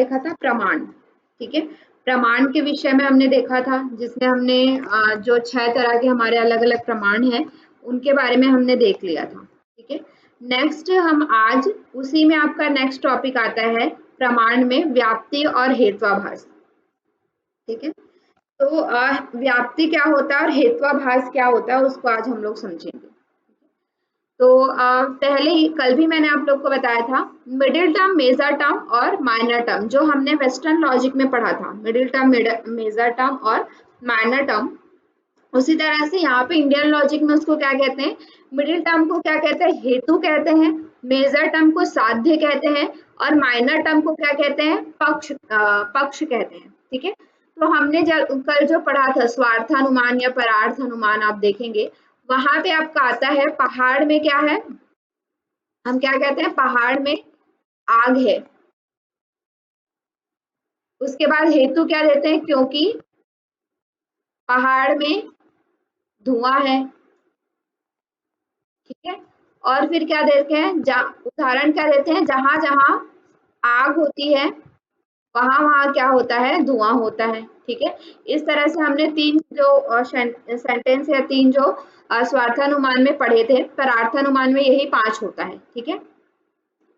देखा था प्रमाण, ठीक है। प्रमाण के विषय में हमने देखा था, जिसमें हमने जो 6 तरह के हमारे अलग अलग प्रमाण हैं उनके बारे में हमने देख लिया था, ठीक है। नेक्स्ट हम आज उसी में आपका नेक्स्ट टॉपिक आता है प्रमाण में व्याप्ति और हेत्वाभास, ठीक है। तो व्याप्ति क्या होता है और हेत्वाभास क्या होता है उसको आज हम लोग समझेंगे। तो पहले ही कल भी मैंने आप लोग को बताया था मिडिल टर्म, मेजर टर्म और माइनर टर्म, जो हमने वेस्टर्न लॉजिक में पढ़ा था, मिडिल टर्म, मेजर टर्म और माइनर टर्म। उसी तरह से यहाँ पे इंडियन लॉजिक में उसको क्या कहते हैं, मिडिल टर्म को क्या कहते हैं, हेतु कहते हैं, मेजर टर्म को साध्य कहते हैं और माइनर टर्म को क्या कहते हैं, पक्ष कहते हैं, ठीक है। तो हमने कल जो पढ़ा था स्वार्थानुमान या परार्थ अनुमान, आप देखेंगे वहां पे आपका आता है पहाड़ में क्या है, हम क्या कहते हैं, पहाड़ में आग है। उसके बाद हेतु क्या देते हैं, क्योंकि पहाड़ में धुआं है, ठीक है। और फिर क्या देते हैं, उदाहरण क्या देते हैं, जहां जहां आग होती है वहां वहां क्या होता है, धुआं होता है, ठीक है। इस तरह से हमने 3 जो सेंटेंस या 3 जो स्वार्थानुमान में पढ़े थे, परार्थानुमान में यही 5 होता है, ठीक है।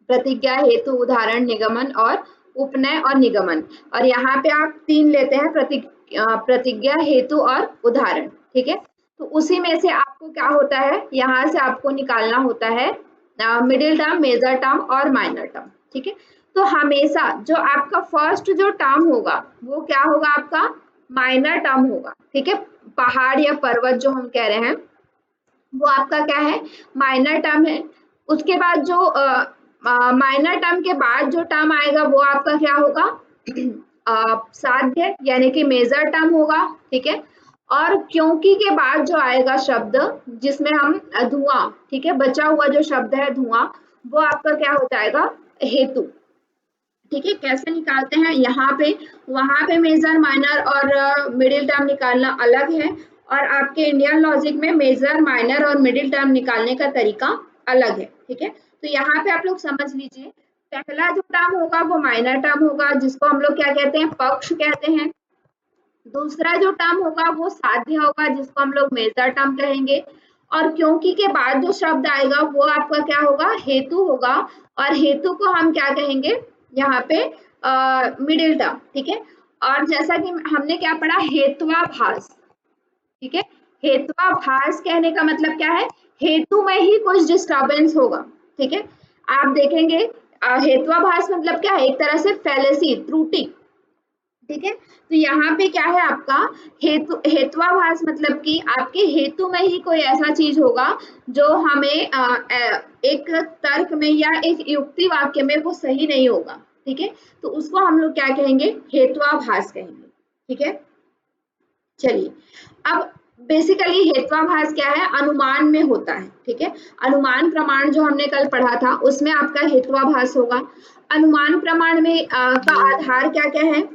प्रतिज्ञा, हेतु, उदाहरण, निगमन और उपनय और निगमन। और यहाँ पे आप 3 लेते हैं, प्रतिज्ञा, हेतु और उदाहरण, ठीक है। तो उसी में से आपको क्या होता है, यहाँ से आपको निकालना होता है मिडिल टर्म, मेजर टर्म और माइनर टर्म, ठीक है। तो हमेशा जो आपका फर्स्ट जो टर्म होगा वो क्या होगा, आपका माइनर टर्म होगा, ठीक है। पहाड़ या पर्वत जो हम कह रहे हैं वो आपका क्या है, माइनर टर्म है। उसके बाद जो माइनर टर्म के बाद जो टर्म आएगा वो आपका क्या होगा, साध्य यानी कि मेजर टर्म होगा, ठीक है। और क्योंकि के बाद जो आएगा शब्द जिसमें हम धुआं, ठीक है, बचा हुआ जो शब्द है धुआं, वो आपका क्या हो जाएगा, हेतु, ठीक है। कैसे निकालते हैं, यहाँ पे वहां पे मेजर, माइनर और मिडिल टर्म निकालना अलग है, और आपके इंडियन लॉजिक में मेजर, माइनर और मिडिल टर्म निकालने का तरीका अलग है, ठीक है। तो यहाँ पे आप लोग समझ लीजिए, पहला जो टर्म होगा वो माइनर टर्म होगा, जिसको हम लोग क्या कहते हैं, पक्ष कहते हैं। दूसरा जो टर्म होगा वो साध्य होगा, जिसको हम लोग मेजर टर्म कहेंगे। और क्योंकि के बाद जो शब्द आएगा वो आपका क्या होगा, हेतु होगा। और हेतु को हम क्या कहेंगे यहाँ पे, मिडिल टर्म, ठीक है। और जैसा कि हमने क्या पढ़ा, हेत्वाभास, ठीक है। हेत्वाभास कहने का मतलब क्या है, हेतु में ही कुछ डिस्टर्बेंस होगा, ठीक है। आप देखेंगे हेत्वाभास मतलब क्या है, एक तरह से फैलेसी, त्रुटि, ठीक है। तो यहाँ पे क्या है आपका हेत्वाभास मतलब कि आपके हेतु में ही कोई ऐसा चीज होगा जो हमें एक तर्क में या एक युक्ति वाक्य में वो सही नहीं होगा, ठीक है। तो उसको हम लोग क्या कहेंगे, हेत्वाभास कहेंगे, ठीक है। चलिए, अब बेसिकली हेत्वाभास क्या है, अनुमान में होता है, ठीक है। अनुमान प्रमाण जो हमने कल पढ़ा था उसमें आपका हेत्वाभास होगा। अनुमान प्रमाण में का आधार क्या क्या है,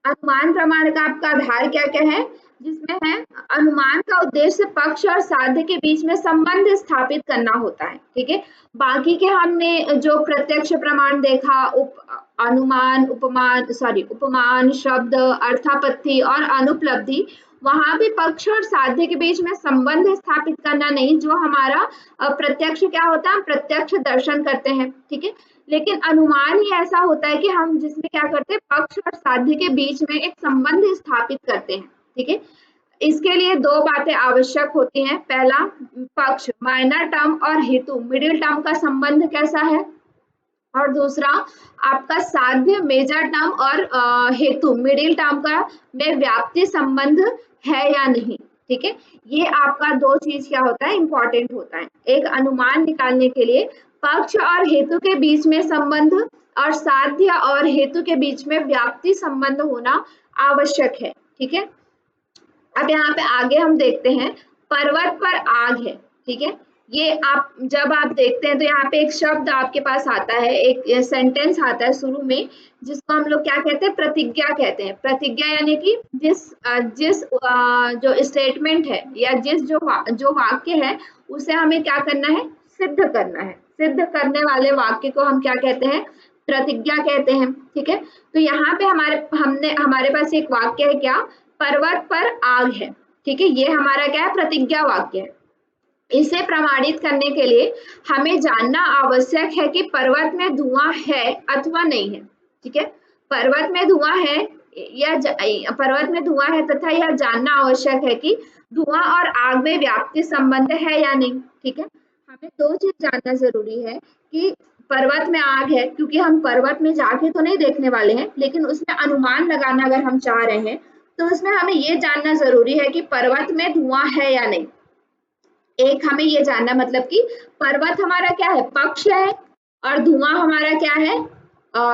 अनुमान प्रमाण का आपका आधार क्या क्या है, जिसमें है अनुमान का उद्देश्य पक्ष और साध्य के बीच में संबंध स्थापित करना होता है, ठीक है। बाकी के हमने जो प्रत्यक्ष प्रमाण देखा, अनुमान, उपमान, शब्द, अर्थापत्ति और अनुपलब्धि, वहां भी पक्ष और साध्य के बीच में संबंध स्थापित करना नहीं, जो हमारा प्रत्यक्ष क्या होता है, प्रत्यक्ष दर्शन करते हैं, ठीक है। लेकिन अनुमान ही ऐसा होता है कि हम जिसमें क्या करते हैं, पक्ष और साध्य के बीच में एक संबंध स्थापित करते हैं, ठीक है। इसके लिए 2 बातें आवश्यक होती हैं, पहला पक्ष माइनर टर्म और हेतु मिडिल टर्म का संबंध कैसा है, और दूसरा आपका साध्य मेजर टर्म और हेतु मिडिल टर्म का में व्याप्ति संबंध है या नहीं, ठीक है। ये आपका 2 चीज क्या होता है, इंपॉर्टेंट होता है। एक अनुमान निकालने के लिए पक्ष और हेतु के बीच में संबंध और साध्य और हेतु के बीच में व्याप्ति संबंध होना आवश्यक है, ठीक है। अब यहाँ पे आगे हम देखते हैं, पर्वत पर आग है, ठीक है। ये आप जब आप देखते हैं तो यहाँ पे एक शब्द आपके पास आता है, एक सेंटेंस आता है शुरू में, जिसको हम लोग क्या कहते हैं, प्रतिज्ञा कहते हैं। प्रतिज्ञा यानी कि जिस जो स्टेटमेंट है या जो वाक्य है उसे हमें क्या करना है, सिद्ध करना है, सिद्ध करने वाले वाक्य को हम क्या कहते हैं, प्रतिज्ञा कहते हैं। ठीक है, तो यहाँ पे हमारे पास एक वाक्य है क्या, पर्वत पर आग है। ठीक है, ये हमारा क्या है, प्रतिज्ञा वाक्य है। इसे प्रमाणित करने के लिए हमें जानना आवश्यक है कि पर्वत में धुआं है अथवा नहीं है। ठीक है, पर्वत में धुआं है पर्वत में धुआं है तथा यह जानना आवश्यक है कि धुआं और आग में व्याप्ति संबंध है या नहीं। ठीक है, हमें दो चीज जानना जरूरी है कि पर्वत में आग है, क्योंकि हम पर्वत में जाके तो नहीं देखने वाले हैं, लेकिन उसमें अनुमान लगाना अगर हम चाह रहे हैं तो उसमें हमें ये जानना जरूरी है कि पर्वत में धुआं है या नहीं। एक हमें ये जानना, मतलब कि पर्वत हमारा क्या है, पक्ष है, और धुआं हमारा क्या है,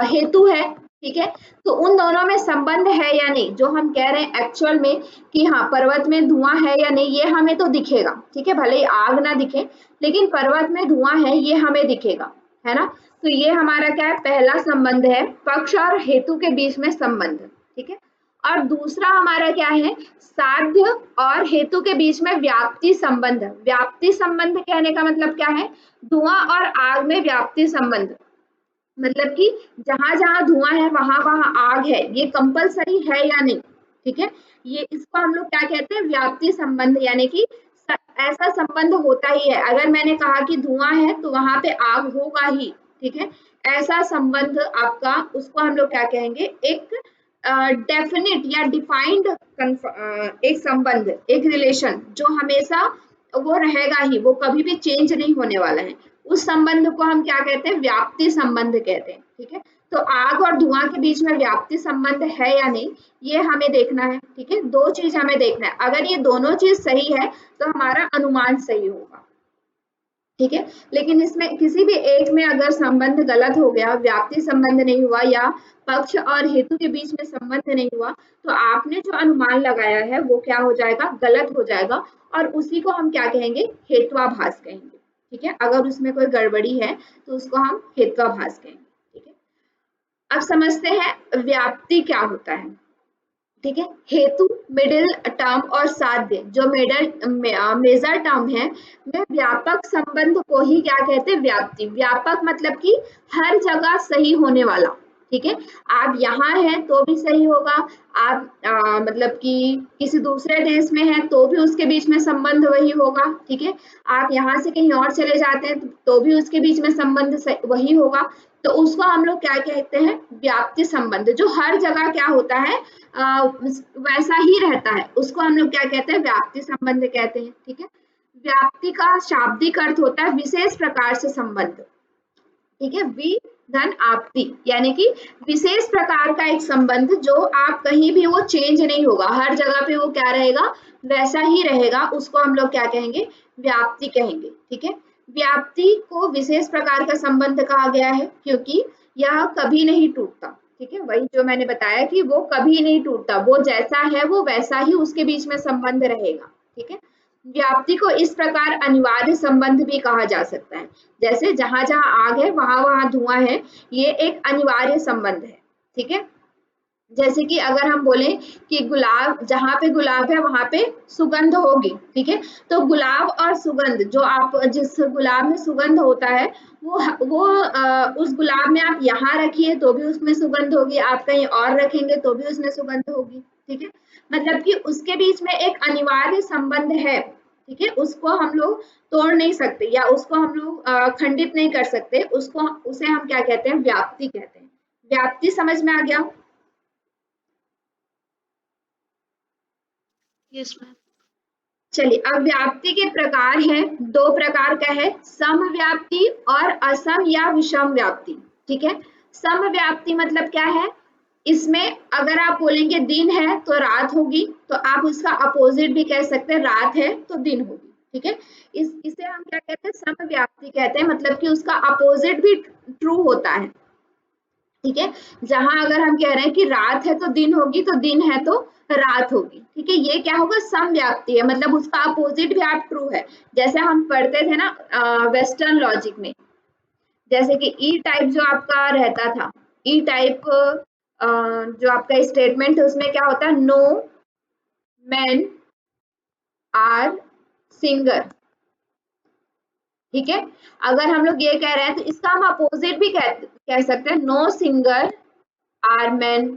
हेतु है। ठीक है, तो उन दोनों में संबंध है या नहीं, जो हम कह रहे हैं एक्चुअल में कि हाँ पर्वत में धुआं है या नहीं, ये हमें तो दिखेगा। ठीक है, भले ही आग ना दिखे, लेकिन पर्वत में धुआं है ये हमें दिखेगा, है ना। तो ये हमारा क्या है, पहला संबंध है, पक्ष और हेतु के बीच में संबंध। ठीक है, और दूसरा हमारा क्या है, साध्य और हेतु के बीच में व्याप्ति संबंध। व्याप्ति संबंध कहने का मतलब क्या है, धुआं और आग में व्याप्ति संबंध, मतलब कि जहां जहां धुआं है वहां वहां आग है, ये कंपलसरी है या नहीं। ठीक है, ये इसको हम लोग क्या कहते हैं, व्याप्ति संबंध, यानी कि ऐसा संबंध होता ही है। अगर मैंने कहा कि धुआं है तो वहां पे आग होगा ही। ठीक है, ऐसा संबंध आपका, उसको हम लोग क्या कहेंगे, एक डेफिनिट या डिफाइंड एक संबंध, एक रिलेशन जो हमेशा वो रहेगा ही, वो कभी भी चेंज नहीं होने वाला है। उस संबंध को हम क्या कहते हैं, व्याप्ति संबंध कहते हैं। ठीक है, तो आग और धुआं के बीच में व्याप्ति संबंध है या नहीं, ये हमें देखना है। ठीक है, दो चीज हमें देखना है, अगर ये दोनों चीज सही है तो हमारा अनुमान सही होगा। ठीक है, लेकिन इसमें किसी भी एक में अगर संबंध गलत हो गया, व्याप्ति संबंध नहीं हुआ या पक्ष और हेतु के बीच में संबंध नहीं हुआ, तो आपने जो अनुमान लगाया है वो क्या हो जाएगा, गलत हो जाएगा, और उसी को हम क्या कहेंगे, हेत्वाभास कहेंगे। ठीक है, अगर उसमें कोई गड़बड़ी है तो उसको हम हेत्वाभास कहेंगे। ठीक है, अब समझते हैं व्याप्ति क्या होता है। ठीक है, हेतु, मिडिल टर्म और साध्य जो मेजर टर्म है, में व्यापक संबंध को ही क्या कहते हैं, व्याप्ति। व्यापक मतलब कि हर जगह सही होने वाला। ठीक है, आप यहाँ हैं तो भी सही होगा, आप मतलब कि किसी दूसरे देश में हैं तो भी उसके बीच में संबंध वही होगा। ठीक है, आप यहाँ से कहीं और चले जाते हैं तो भी उसके बीच में संबंध वही होगा। तो उसको हम लोग क्या कहते हैं, व्याप्ति संबंध, जो हर जगह क्या होता है, वैसा ही रहता है, उसको हम लोग क्या कहते हैं, व्याप्ति संबंध कहते हैं। ठीक है, व्याप्ति का शाब्दिक अर्थ होता है विशेष प्रकार से संबंध। ठीक है, वि धन आपत्ति, यानी कि विशेष प्रकार का एक संबंध जो आप कहीं भी वो चेंज नहीं होगा, हर जगह पे वो क्या रहेगा, वैसा ही रहेगा, उसको हम लोग क्या कहेंगे, व्याप्ति कहेंगे। ठीक है, व्याप्ति को विशेष प्रकार का संबंध कहा गया है क्योंकि यह कभी नहीं टूटता। ठीक है, वही जो मैंने बताया कि वो कभी नहीं टूटता, वो जैसा है वो वैसा ही उसके बीच में संबंध रहेगा। ठीक है, व्याप्ति को इस प्रकार अनिवार्य संबंध भी कहा जा सकता है, जैसे जहां जहां आग है वहां वहां धुआं है, ये एक अनिवार्य संबंध है। ठीक है, जैसे कि अगर हम बोले कि गुलाब, जहां पे गुलाब है वहां पे सुगंध होगी। ठीक है, तो गुलाब और सुगंध, जो आप जिस गुलाब में सुगंध होता है वो उस गुलाब में आप यहाँ रखिए तो भी उसमें सुगंध होगी, आप कहीं और रखेंगे तो भी उसमें सुगंध होगी। ठीक है, मतलब कि उसके बीच में एक अनिवार्य संबंध है। ठीक है, उसको हम लोग तोड़ नहीं सकते या उसको हम लोग खंडित नहीं कर सकते, उसे हम क्या कहते हैं, व्याप्ति कहते हैं। व्याप्ति समझ में आ गया। Yes ma'am. चलिए, अब व्याप्ति के प्रकार हैं, दो प्रकार का है, समव्याप्ति और असम या विषम व्याप्ति। ठीक है, समव्याप्ति मतलब क्या है, इसमें अगर आप बोलेंगे दिन है तो रात होगी, तो आप उसका अपोजिट भी कह सकते हैं, रात है तो दिन होगी। ठीक है, इसे हम क्या कहते हैं, समव्याप्ति कहते हैं, मतलब कि उसका अपोजिट भी ट्रू होता है। ठीक है, जहां अगर हम कह रहे हैं कि रात है तो दिन होगी, तो दिन है तो रात होगी। ठीक है, ये क्या होगा, समव्याप्ति है, मतलब उसका अपोजिट भी आप ट्रू है। जैसे हम पढ़ते थे ना वेस्टर्न लॉजिक में, जैसे कि ई टाइप जो आपका रहता था, ई टाइप जो आपका स्टेटमेंट है उसमें क्या होता है, नो मैन आर सिंगर। ठीक है। अगर हम लोग ये कह रहे हैं तो इसका हम अपोजिट भी कह सकते हैं, नो सिंगर आर मैन।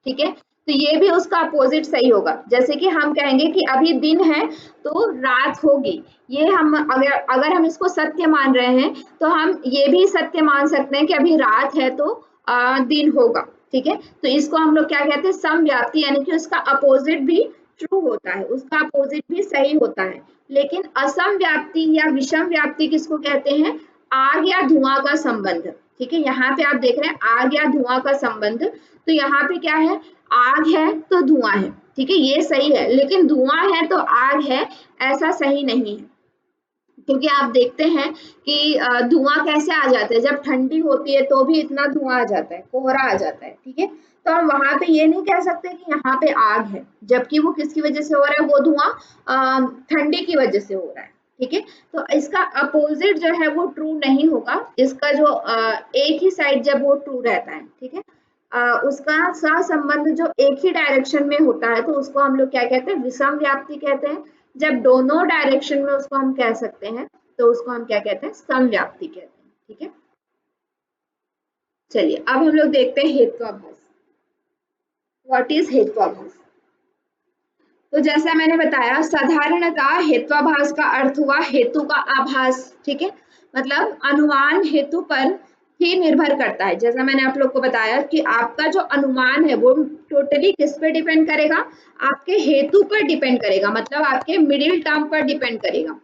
ठीक है, तो ये भी उसका अपोजिट सही होगा। जैसे कि हम कहेंगे कि अभी दिन है तो रात होगी, ये हम अगर हम इसको सत्य मान रहे हैं तो हम ये भी सत्य मान सकते हैं कि अभी रात है तो दिन होगा। ठीक है, तो इसको हम लोग क्या कहते हैं, समव्याप्ति, यानी कि उसका अपोजिट भी ट्रू होता है, उसका अपोजिट भी सही होता है। लेकिन असम व्याप्ति या विषम व्याप्ति किसको कहते हैं, आग या धुआं का संबंध। ठीक है, यहाँ पे आप देख रहे हैं आग या धुआं का संबंध, तो यहाँ पे क्या है, आग है तो धुआं है। ठीक है, ये सही है, लेकिन धुआं है तो आग है, ऐसा सही नहीं है। क्योंकि आप देखते हैं कि धुआं कैसे आ जाता है, जब ठंडी होती है तो भी इतना धुआं आ जाता है, कोहरा आ जाता है। ठीक है, तो हम वहां पे ये नहीं कह सकते कि यहाँ पे आग है, जबकि वो किसकी वजह से हो रहा है, वो धुआं ठंडी की वजह से हो रहा है। ठीक है, तो इसका अपोजिट जो है वो ट्रू नहीं होगा, इसका जो एक ही साइड जब वो ट्रू रहता है। ठीक है, उसका सहसंबंध जो एक ही डायरेक्शन में होता है तो उसको हम लोग क्या कहते हैं, विषम व्याप्ति कहते हैं। जब दोनों डायरेक्शन में उसको हम कह सकते हैं तो उसको हम क्या कहते हैं, समव्याप्ति कहते हैं। ठीक है, चलिए अब हम लोग देखते हैं हेत्वाभास। What is हेत्वाभास? तो जैसा मैंने बताया, साधारणतः हेत्वाभास का अर्थ हुआ हेतु का आभास। ठीक है, मतलब अनुमान हेतु पर ही निर्भर करता है। जैसा मैंने आप लोग को बताया कि आपका जो अनुमान है वो टोटली किस पे डिपेंड करेगा, आपके हेतु पर डिपेंड करेगा, मतलब आपके मिडिल टर्म पर डिपेंड करेगा।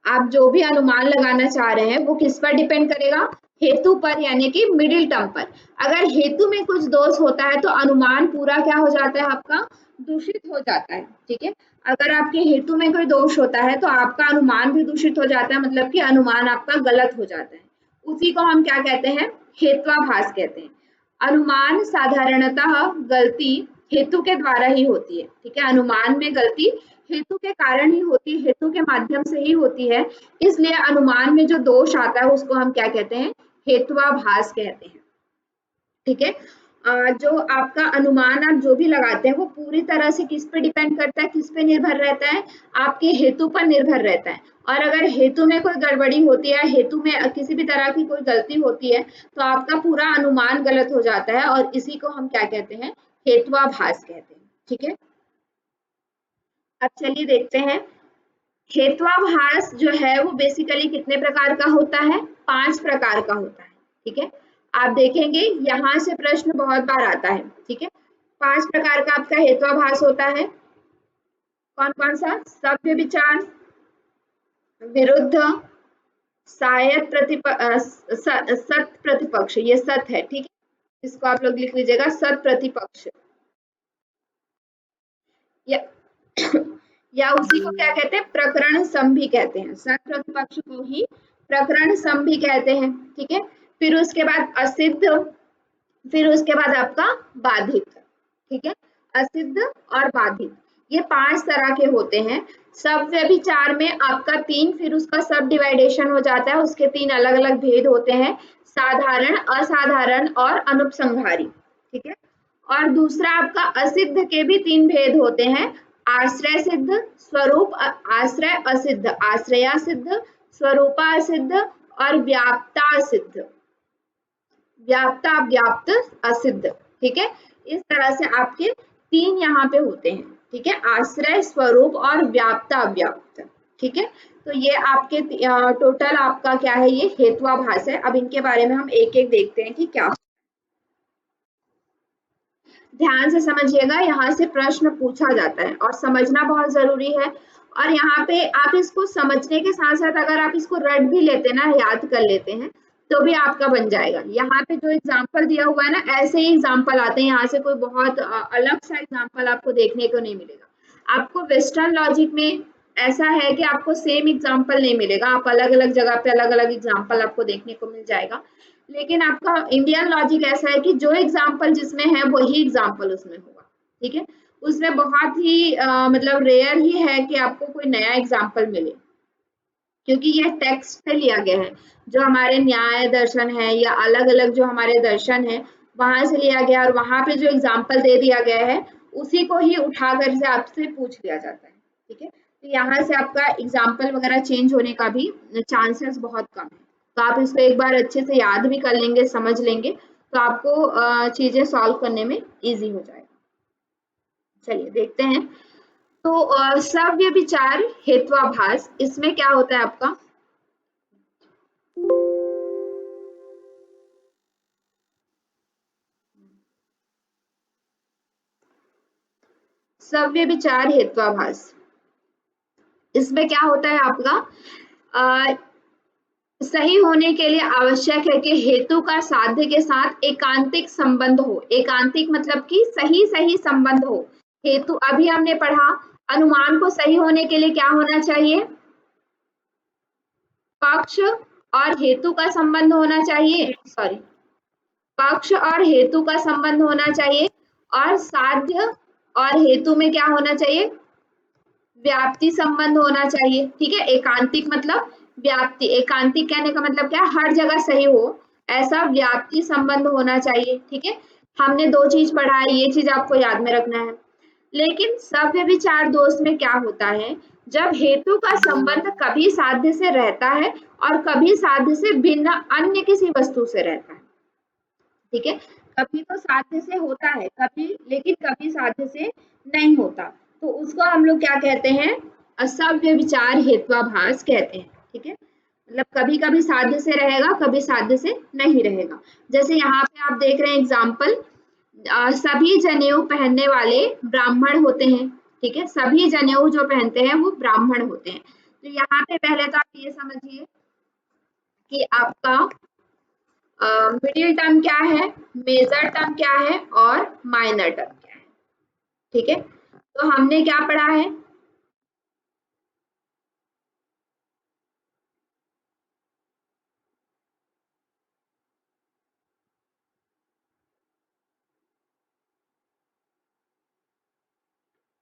आप जो भी अनुमान लगाना चाह रहे हैं वो किस पर डिपेंड करेगा, हेतु पर, यानी कि मिडिल टर्म पर। अगर हेतु में कुछ दोष होता है तो अनुमान पूरा क्या हो जाता है, आपका दूषित हो जाता है। ठीक है, अगर आपके हेतु में कोई दोष होता है तो आपका अनुमान भी दूषित हो जाता है, मतलब कि अनुमान आपका गलत हो जाता है। उसी को हम क्या कहते हैं, हेत्वाभास कहते हैं। अनुमान साधारणतः गलती हेतु के द्वारा ही होती है। ठीक है, अनुमान में गलती हेतु के कारण ही होती है, हेतु के माध्यम से ही होती है। इसलिए अनुमान में जो दोष आता है उसको हम क्या कहते हैं, हेत्वाभास कहते हैं। ठीक है, जो आपका अनुमान आप जो भी लगाते हैं वो पूरी तरह से किस पे डिपेंड करता है, किस पे निर्भर रहता है, आपके हेतु पर निर्भर रहता है। और अगर हेतु में कोई गड़बड़ी होती है, हेतु में किसी भी तरह की कोई गलती होती है तो आपका पूरा अनुमान गलत हो जाता है, और इसी को हम क्या कहते हैं, हेत्वाभास कहते हैं। ठीक है, अब चलिए देखते हैं हेत्वाभास जो है वो बेसिकली कितने प्रकार का होता है, 5 प्रकार का होता है। ठीक है, आप देखेंगे यहाँ से प्रश्न बहुत बार आता है। ठीक है, 5 प्रकार का आपका हेत्वाभास होता है। कौन कौन सा, सभ्य विचार, विरुद्ध, सत प्रतिपक्ष, ये सत है। ठीक है, इसको आप लोग लिख लीजिएगा, सत प्रतिपक्ष, या या उसी को क्या कहते हैं, प्रकरण संभि कहते हैं। सत प्रतिपक्ष को ही प्रकरण संभि कहते हैं। ठीक है, फिर उसके बाद असिद्ध, फिर उसके बाद आपका बाधित। ठीक है, असिद्ध और बाधित, ये 5 तरह के होते हैं। सब व्यभिचार में आपका 3, फिर उसका सब डिवाइडेशन हो जाता है, उसके 3 अलग अलग भेद होते हैं, साधारण, असाधारण और अनुपसंहारी। ठीक है, और दूसरा आपका असिद्ध के भी 3 भेद होते हैं, आश्रय सिद्ध, स्वरूप आश्रय असिद्ध, आश्रया सिद्ध, स्वरूपा सिद्ध और व्याप्ता सिद्ध, व्याप्ता व्याप्त असिद्ध। ठीक है, इस तरह से आपके 3 यहाँ पे होते हैं। ठीक है, आश्रय, स्वरूप और व्याप्ता व्याप्त। ठीक है, तो ये आपके टोटल आपका क्या है, ये हेत्वाभास है। अब इनके बारे में हम एक एक देखते हैं कि क्या। ध्यान से समझिएगा, यहाँ से प्रश्न पूछा जाता है और समझना बहुत जरूरी है। और यहाँ पे आप इसको समझने के साथ साथ अगर आप इसको रट भी लेते ना, याद कर लेते हैं, तो भी आपका बन जाएगा। यहाँ पे जो एग्जाम्पल दिया हुआ है ना, ऐसे ही एग्जाम्पल आते हैं, यहाँ से कोई बहुत अलग सा एग्जाम्पल आपको देखने को नहीं मिलेगा। आपको वेस्टर्न लॉजिक में ऐसा है कि आपको सेम एग्जाम्पल नहीं मिलेगा, आप अलग अलग जगह पे अलग अलग एग्जाम्पल आपको देखने को मिल जाएगा। लेकिन आपका इंडियन लॉजिक ऐसा है कि जो एग्जाम्पल जिसमें है वही एग्जाम्पल उसमें होगा। ठीक है, उसमें बहुत ही मतलब रेयर ही है कि आपको कोई नया एग्जाम्पल मिले, क्योंकि यह टेक्स्ट से लिया गया है। जो हमारे न्याय दर्शन है या अलग अलग जो हमारे दर्शन है वहां से लिया गया, और वहां पे जो एग्जाम्पल दे दिया गया है उसी को ही उठा कर से आपसे पूछ लिया जाता है। ठीक है, तो यहाँ से आपका एग्जाम्पल वगैरह चेंज होने का भी चांसेस बहुत कम है। तो आप इसको एक बार अच्छे से याद भी कर लेंगे, समझ लेंगे, तो आपको चीजें सॉल्व करने में इजी हो जाएगा। चलिए देखते हैं। तो सव्य विचार हेत्वाभास, इसमें क्या होता है आपका, सव्य विचार हेत्वाभास, इसमें क्या होता है आपका, अ, सही होने के लिए आवश्यक है कि हेतु का साध्य के साथ एकांतिक संबंध हो। एकांतिक मतलब कि सही सही संबंध हो। हेतु अभी हमने पढ़ा, अनुमान को सही होने के लिए क्या होना चाहिए, पक्ष और हेतु का संबंध होना चाहिए, सॉरी, पक्ष और हेतु का संबंध होना चाहिए, और साध्य और हेतु में क्या होना चाहिए, व्याप्ति संबंध होना चाहिए। ठीक है, एकांतिक मतलब व्याप्ति, एकांतिक कहने का मतलब क्या है, हर जगह सही हो, ऐसा व्याप्ति संबंध होना चाहिए। ठीक है, हमने दो चीज पढ़ा है, ये चीज आपको याद में रखना है। लेकिन सव्य विचार दोष में क्या होता है, जब हेतु का संबंध कभी साध्य से रहता है और कभी साध्य से भिन्न अन्य किसी वस्तु से रहता है। ठीक है, कभी तो साध्य से होता है, कभी, लेकिन कभी साध्य से नहीं होता, तो उसको हम लोग क्या कहते हैं, असव्य विचार हेत्वाभास कहते हैं। ठीक है, मतलब कभी कभी साध्य से रहेगा, कभी साध्य से नहीं रहेगा। जैसे यहाँ पे आप देख रहे हैं एग्जाम्पल, सभी जनेऊ पहनने वाले ब्राह्मण होते हैं। ठीक है, सभी जनेऊ जो पहनते हैं वो ब्राह्मण होते हैं। तो यहाँ पे पहले तो आप ये समझिए कि आपका मिडिल टर्म क्या है, मेजर टर्म क्या है, और माइनर टर्म क्या है। ठीक है, तो हमने क्या पढ़ा है,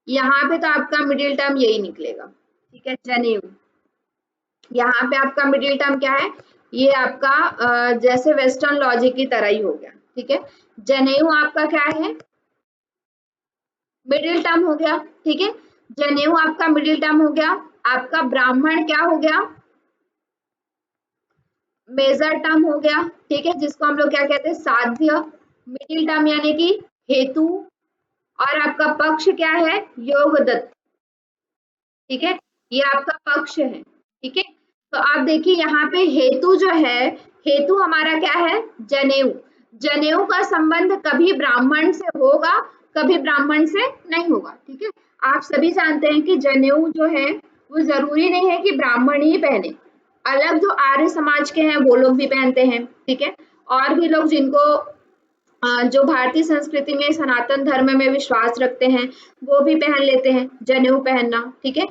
यहाँ पे तो आपका मिडिल टर्म यही निकलेगा। ठीक है, जनेऊ, यहाँ पे आपका मिडिल टर्म क्या है, ये आपका जैसे वेस्टर्न लॉजिक की तरह ही हो गया। ठीक है, जनेऊ आपका क्या है, मिडिल टर्म हो गया। ठीक है, जनेऊ आपका मिडिल टर्म हो गया, आपका ब्राह्मण क्या हो गया, मेजर टर्म हो गया। ठीक है, जिसको हम लोग क्या कहते हैं, साध्य। मिडिल टर्म यानी कि हेतु, और आपका पक्ष क्या है, योगदत्त। ठीक है, ये आपका पक्ष है। ठीक है, तो आप देखिए यहाँ पे हेतु जो है, हेतु हमारा क्या है, जनेऊ। जनेऊ का संबंध कभी ब्राह्मण से होगा, कभी ब्राह्मण से नहीं होगा। ठीक है, आप सभी जानते हैं कि जनेऊ जो है वो जरूरी नहीं है कि ब्राह्मण ही पहने, अलग जो आर्य समाज के हैं वो लोग भी पहनते हैं। ठीक है, और भी लोग जिनको जो भारतीय संस्कृति में सनातन धर्म में विश्वास रखते हैं वो भी पहन लेते हैं जनेऊ पहनना। ठीक है,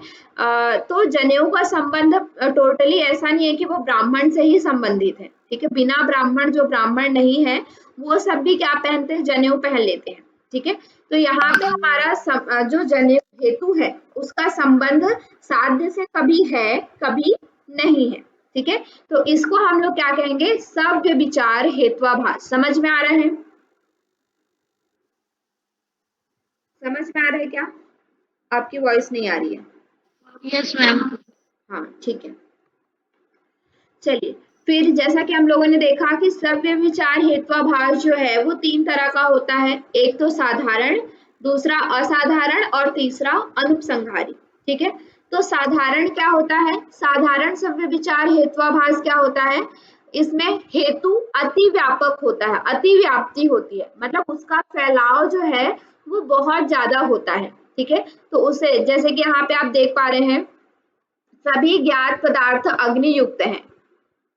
तो जनेऊ का संबंध टोटली ऐसा नहीं है कि वो ब्राह्मण से ही संबंधित है। ठीक है, बिना ब्राह्मण, जो ब्राह्मण नहीं है वो सब भी क्या पहनते हैं, जनेऊ पहन लेते हैं। ठीक है, तो यहाँ पे हमारा जो जनेऊ हेतु है उसका संबंध साध्य से कभी है, कभी नहीं है। ठीक है, तो इसको हम लोग क्या कहेंगे, सव्य विचार हेत्वाभास। समझ में आ रहा है, समझ में आ रहा है क्या, आपकी वॉइस नहीं आ रही है। Yes ma'am. हाँ ठीक है, चलिए, फिर जैसा कि हम लोगों ने देखा कि सव्य विचार हेत्वाभास जो है वो तीन तरह का होता है, एक तो साधारण, दूसरा असाधारण, और तीसरा अनुपसंहारी। ठीक है, तो साधारण क्या होता है, साधारण सव्य विचार हेत्वाभास क्या होता है, इसमें हेतु अति व्यापक होता है, अति व्याप्ति होती है, मतलब उसका फैलाव जो है वो बहुत ज्यादा होता है। ठीक है, तो उसे जैसे कि यहाँ पे आप देख पा रहे हैं, सभी ज्ञात पदार्थ अग्नि युक्त हैं।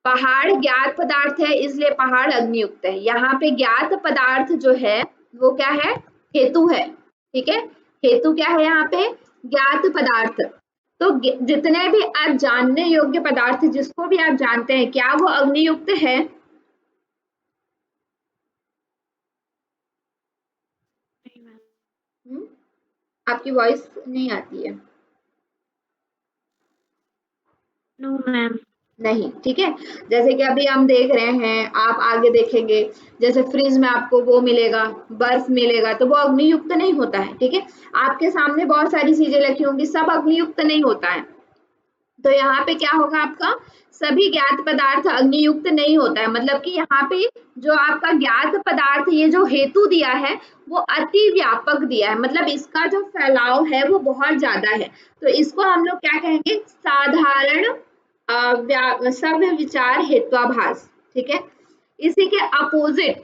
पहाड़ ज्ञात पदार्थ है इसलिए पहाड़ अग्नियुक्त है। यहाँ पे ज्ञात पदार्थ जो है वो क्या है, हेतु है। ठीक है, हेतु क्या है यहाँ पे, ज्ञात पदार्थ। तो जितने भी आप जानने योग्य पदार्थ, जिसको भी आप जानते हैं, क्या वो अग्नियुक्त है, हुँ? आपकी वॉइस नहीं आती है। No ma'am. नहीं, ठीक है। जैसे कि अभी हम देख रहे हैं, आप आगे देखेंगे, जैसे फ्रिज में आपको वो मिलेगा, बर्फ मिलेगा, तो वो अग्नियुक्त नहीं होता है, ठीक है। आपके सामने बहुत सारी चीजें रखी होंगी, सब अग्नियुक्त नहीं होता है। तो यहाँ पे क्या होगा आपका, सभी ज्ञात पदार्थ अग्नियुक्त नहीं होता है, मतलब कि यहाँ पे जो आपका ज्ञात पदार्थ, ये जो हेतु दिया है वो अति व्यापक दिया है, मतलब इसका जो फैलाव है वो बहुत ज्यादा है। तो इसको हम लोग क्या कहेंगे, साधारण सव्य विचार हेत्वाभास, ठीक है। इसी के अपोजिट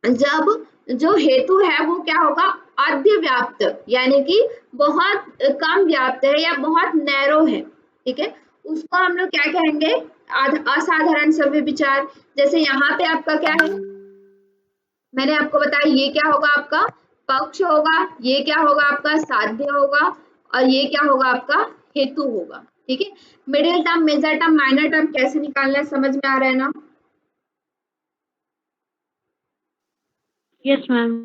जब जो हेतु है वो क्या होगा, अध्य व्याप्त, यानी कि बहुत कम व्याप्त है या बहुत नैरो है, ठीक है, उसको हम लोग क्या कहेंगे, असाधारण सव्य विचार। जैसे यहाँ पे आपका क्या है, मैंने आपको बताया, ये क्या होगा आपका पक्ष होगा, ये क्या होगा आपका साध्य होगा, और ये क्या होगा आपका हेतु होगा, ठीक है। Middle term, major term, minor term कैसे निकालना है, समझ में आ रहा है ना? Yes ma'am.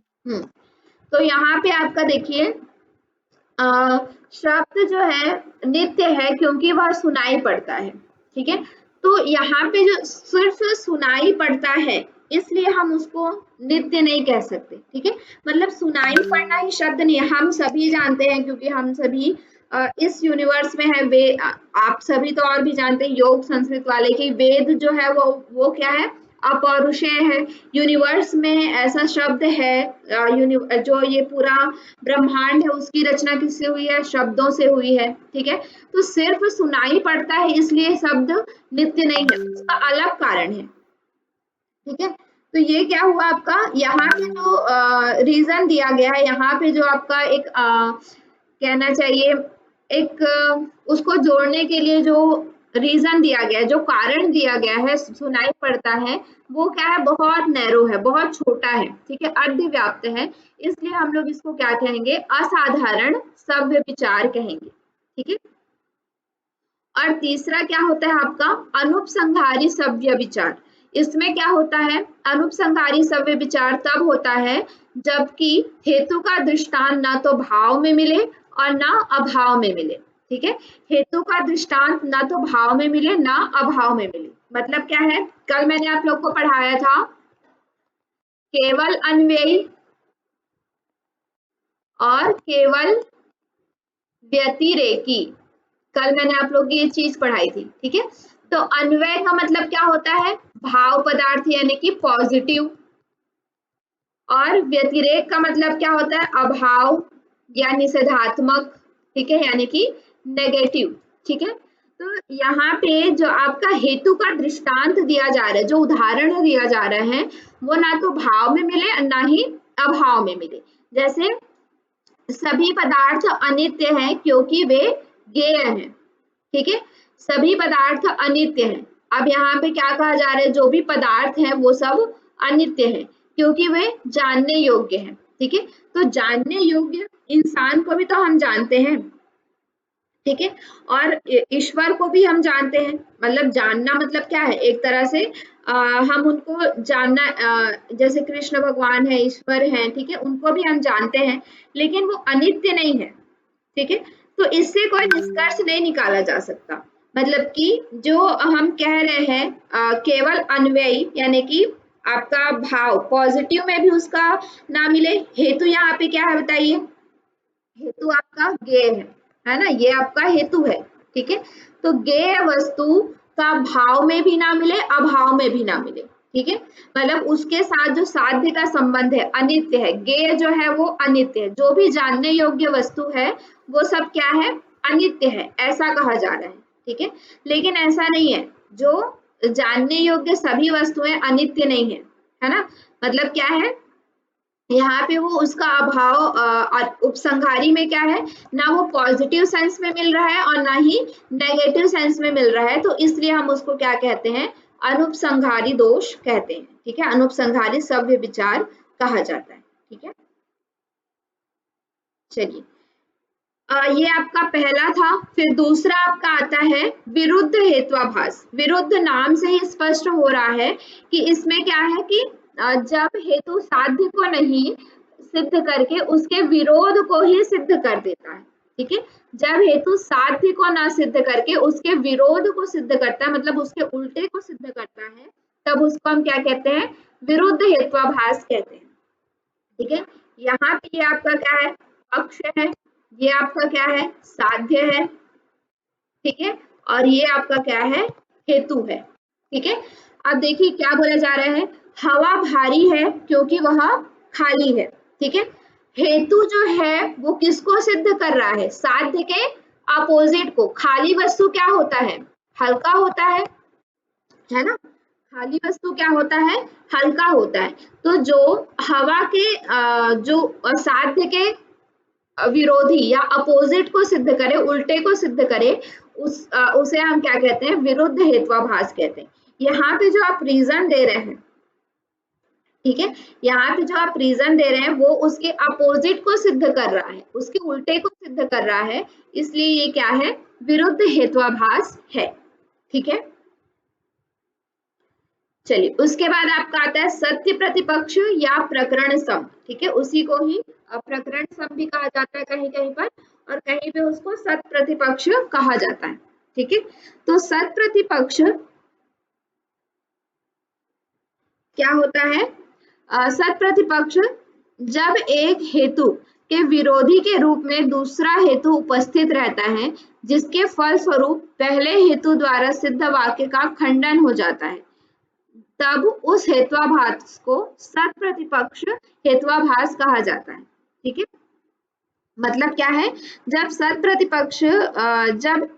तो यहाँ पे आपका देखिए, शब्द जो है नित्य है क्योंकि वह सुनाई पड़ता है, ठीक है। तो यहाँ पे जो सिर्फ सुनाई पड़ता है, इसलिए हम उसको नित्य नहीं कह सकते, ठीक है। मतलब सुनाई पड़ना ही शब्द नहीं है, हम सभी जानते हैं, क्योंकि हम सभी इस यूनिवर्स में है। आप सभी तो और भी जानते हैं, योग संस्कृत वाले की, वेद जो है वो क्या है, अपौरुषेय है। यूनिवर्स में ऐसा शब्द है, जो ये पूरा ब्रह्मांड है उसकी रचना किससे हुई है, शब्दों से हुई है, ठीक है। तो सिर्फ सुनाई पड़ता है इसलिए शब्द नित्य नहीं है, उसका अलग कारण है, ठीक है। तो ये क्या हुआ आपका, यहाँ पे जो रीजन दिया गया है, यहाँ पे जो आपका एक कहना चाहिए, एक उसको जोड़ने के लिए जो रीजन दिया गया है, जो कारण दिया गया है, सुनाई पड़ता है, वो क्या है, बहुत नैरो है, बहुत छोटा है, ठीक है, अर्ध व्याप्त है। इसलिए हम लोग इसको क्या कहेंगे, असाधारण सव्य विचार कहेंगे, ठीक है। और तीसरा क्या होता है आपका, अनुपसंहारी सव्य विचार। इसमें क्या होता है, अनुपसंहारी सव्य विचार तब होता है जबकि हेतु का दृष्टांत ना तो भाव में मिले और ना अभाव में मिले, ठीक है। हेतु का दृष्टांत ना तो भाव में मिले ना अभाव में मिले, मतलब क्या है, कल मैंने आप लोग को पढ़ाया था, केवल अन्वयी और केवल व्यतिरेकी, कल मैंने आप लोग की ये चीज पढ़ाई थी, ठीक है। तो अन्वय का मतलब क्या होता है, भाव पदार्थ यानी कि पॉजिटिव, और व्यतिरेक का मतलब क्या होता है, अभाव या निषेधात्मक, ठीक है, यानी कि नेगेटिव, ठीक है। तो यहाँ पे जो आपका हेतु का दृष्टांत दिया जा रहा है, जो उदाहरण दिया जा रहा है, वो ना तो भाव में मिले और ना ही अभाव में मिले। जैसे सभी पदार्थ अनित्य हैं क्योंकि वे ज्ञेय हैं, ठीक है, सभी पदार्थ अनित्य हैं। अब यहाँ पे क्या कहा जा रहा है, जो भी पदार्थ हैं वो सब अनित्य हैं क्योंकि वे जानने योग्य हैं, ठीक है। तो जानने योग्य इंसान को भी तो हम जानते हैं, ठीक है, और ईश्वर को भी हम जानते हैं। मतलब जानना मतलब क्या है, एक तरह से हम उनको जानना, जैसे कृष्ण भगवान है, ईश्वर हैं, ठीक है, उनको भी हम जानते हैं, लेकिन वो अनित्य नहीं है, ठीक है। तो इससे कोई निष्कर्ष नहीं निकाला जा सकता, मतलब कि जो हम कह रहे हैं केवल अन्वयी, यानी कि आपका भाव पॉजिटिव में भी उसका ना मिले। हेतु यहाँ पे क्या है बताइए, हेतु आपका ज्ञेय है ना, ये आपका हेतु है, ठीक है। तो ज्ञेय वस्तु का भाव में भी ना मिले, अभाव में भी ना मिले, ठीक है। मतलब उसके साथ जो साध्य का संबंध है अनित्य है, ज्ञेय जो है वो अनित्य है, जो भी जानने योग्य वस्तु है वो सब क्या है, अनित्य है, ऐसा कहा जा रहा है, ठीक है। लेकिन ऐसा नहीं है, जो जानने योग्य सभी वस्तुएं अनित्य नहीं है ना। मतलब क्या है, यहाँ पे वो उसका अभाव उपसंहारी में क्या है, ना वो पॉजिटिव सेंस में मिल रहा है और ना ही नेगेटिव सेंस में मिल रहा है, तो इसलिए हम उसको क्या कहते हैं, अनुपसंहारी दोष कहते हैं, ठीक है, अनुपसंहारी सव्य विचार कहा जाता है, ठीक है। चलिए, ये आपका पहला था। फिर दूसरा आपका आता है विरुद्ध हेत्वाभास। विरुद्ध नाम से ही स्पष्ट हो रहा है कि इसमें क्या है कि जब हेतु साध्य को नहीं सिद्ध करके उसके विरोध को ही सिद्ध कर देता है, ठीक है। जब हेतु साध्य को न सिद्ध करके उसके विरोध को सिद्ध करता है, मतलब उसके उल्टे को सिद्ध करता है, तब उसको हम क्या कहते हैं, विरुद्ध हेत्वाभास कहते हैं। ठीक है, यहाँ पे ये आपका क्या है, पक्ष है, ये आपका क्या है, साध्य है। ठीक है, और ये आपका क्या है, हेतु है। ठीक है, अब देखिए क्या बोला जा रहा है, हवा भारी है क्योंकि वह खाली है। ठीक है, हेतु जो है वो किसको सिद्ध कर रहा है, साध्य के अपोजिट को। खाली वस्तु क्या होता है, हल्का होता है ना, खाली वस्तु क्या होता है, हल्का होता है। तो जो हवा के जो साध्य के विरोधी या अपोजिट को सिद्ध करे, उल्टे को सिद्ध करे, उसे हम क्या कहते हैं, विरुद्ध हेत्वाभास कहते हैं। यहाँ पे जो आप रीजन दे रहे हैं, ठीक है, यहाँ पे जो आप रीजन दे रहे हैं वो उसके अपोजिट को सिद्ध कर रहा है, उसके उल्टे को सिद्ध कर रहा है, इसलिए ये क्या है, विरुद्ध हेत्वाभास है। ठीक है, चलिए उसके बाद आपका आता है सत्य प्रतिपक्ष या प्रकरण सम। ठीक है, उसी को ही प्रकरण सम भी कहा जाता है कहीं कहीं पर, और कहीं पे उसको सत प्रतिपक्ष कहा जाता है। ठीक है, तो सत प्रतिपक्ष क्या होता है, सत प्रतिपक्ष जब एक हेतु के विरोधी के रूप में दूसरा हेतु उपस्थित रहता है, जिसके फलस्वरूप पहले हेतु द्वारा सिद्ध वाक्य का खंडन हो जाता है, तब उस हेत्वाभास को सत प्रतिपक्ष हेत्वाभास कहा जाता है। ठीक है, मतलब क्या है, जब सत प्रतिपक्ष जब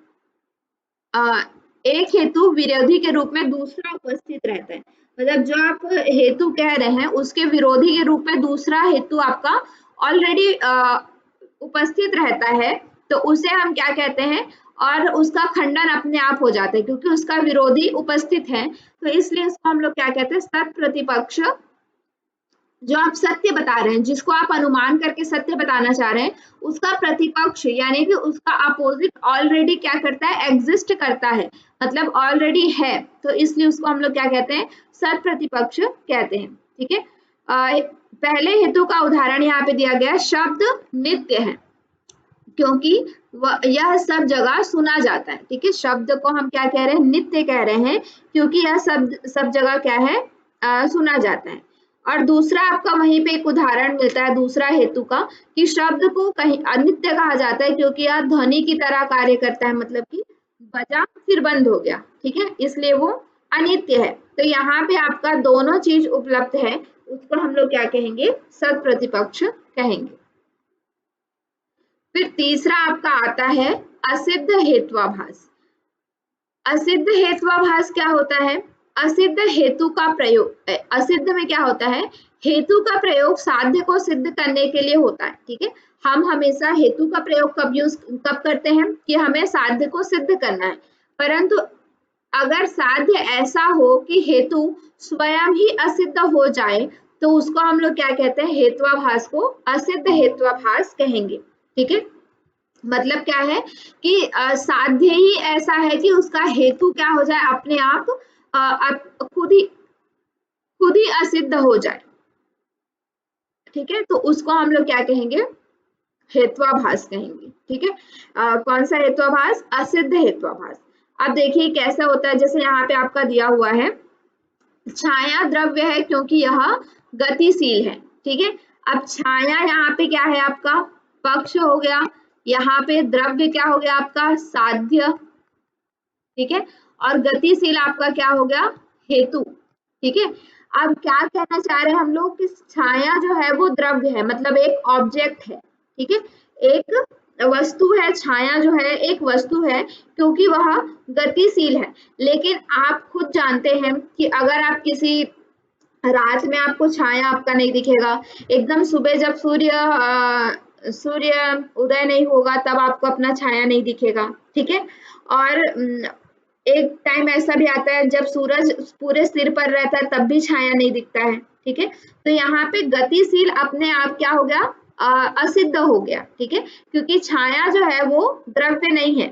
एक हेतु विरोधी के रूप में दूसरा उपस्थित रहता है, मतलब जो आप हेतु कह रहे हैं उसके विरोधी के रूप में दूसरा हेतु आपका ऑलरेडी उपस्थित रहता है, तो उसे हम क्या कहते हैं, और उसका खंडन अपने आप हो जाता है क्योंकि उसका विरोधी उपस्थित है, तो इसलिए इसको हम लोग क्या कहते हैं, सत प्रतिपक्ष। जो आप सत्य बता रहे हैं, जिसको आप अनुमान करके सत्य बताना चाह रहे हैं, उसका प्रतिपक्ष यानी कि उसका अपोजिट ऑलरेडी क्या करता है, एग्जिस्ट करता है, मतलब ऑलरेडी है, तो इसलिए उसको हम लोग क्या कहते हैं, सत प्रतिपक्ष कहते हैं। ठीक है, पहले हेतु का उदाहरण यहाँ पे दिया गया, शब्द नित्य है क्योंकि यह सब जगह सुना जाता है। ठीक है, शब्द को हम क्या कह रहे हैं, नित्य कह रहे हैं क्योंकि यह सब जगह क्या है, सुना जाता है। और दूसरा आपका वहीं पे एक उदाहरण मिलता है दूसरा हेतु का, कि शब्द को कहीं अनित्य कहा जाता है क्योंकि यह ध्वनि की तरह कार्य करता है, मतलब कि बजा फिर बंद हो गया। ठीक है, इसलिए वो अनित्य है। तो यहाँ पे आपका दोनों चीज उपलब्ध है, उसको हम लोग क्या कहेंगे, सत प्रतिपक्ष कहेंगे। फिर तीसरा आपका आता है असिद्ध हेत्वाभास। असिद्ध हेत्वाभास क्या होता है, असिद्ध हेतु का प्रयोग, असिद्ध में क्या होता है, हेतु का प्रयोग साध्य को सिद्ध करने के लिए होता है। ठीक है, हम हमेशा हेतु का प्रयोग कब करते हैं, कि हमें साध्य को सिद्ध करना है, परंतु अगर साध्य ऐसा हो कि हेतु स्वयं ही असिद्ध हो जाए, तो उसको हम लोग क्या कहते हैं, हेत्वाभास को असिद्ध हेत्वाभास कहेंगे। ठीक है, मतलब क्या है कि साध्य ही ऐसा है कि उसका हेतु क्या हो जाए, अपने आप खुद ही असिद्ध हो जाए। ठीक है, तो उसको हम लोग क्या कहेंगे, हेत्वाभास कहेंगे। ठीक है, कौन सा हेत्वाभास, असिद्ध हेत्वाभास। अब देखिए कैसा होता है, जैसे यहाँ पे आपका दिया हुआ है, छाया द्रव्य है क्योंकि यह गतिशील है। ठीक है, अब छाया यहाँ पे क्या है, आपका पक्ष हो गया, यहाँ पे द्रव्य क्या हो गया, आपका साध्य। ठीक है, और गतिशील आपका क्या हो गया, हेतु। ठीक है, अब क्या कहना चाह रहे हैं हम लोग कि छाया जो है वो द्रव्य है, मतलब एक ऑब्जेक्ट है। ठीक है, एक वस्तु है, छाया जो है एक वस्तु है क्योंकि वह गतिशील है। लेकिन आप खुद जानते हैं कि अगर आप किसी रात में आपको छाया आपका नहीं दिखेगा, एकदम सुबह जब सूर्य उदय नहीं होगा तब आपको अपना छाया नहीं दिखेगा। ठीक है, और एक टाइम ऐसा भी आता है जब सूरज पूरे सिर पर रहता है तब भी छाया नहीं दिखता है। ठीक है, तो यहाँ पे गतिशील अपने आप क्या हो गया, असिद्ध हो गया। ठीक है, क्योंकि छाया जो है वो द्रव्य नहीं है,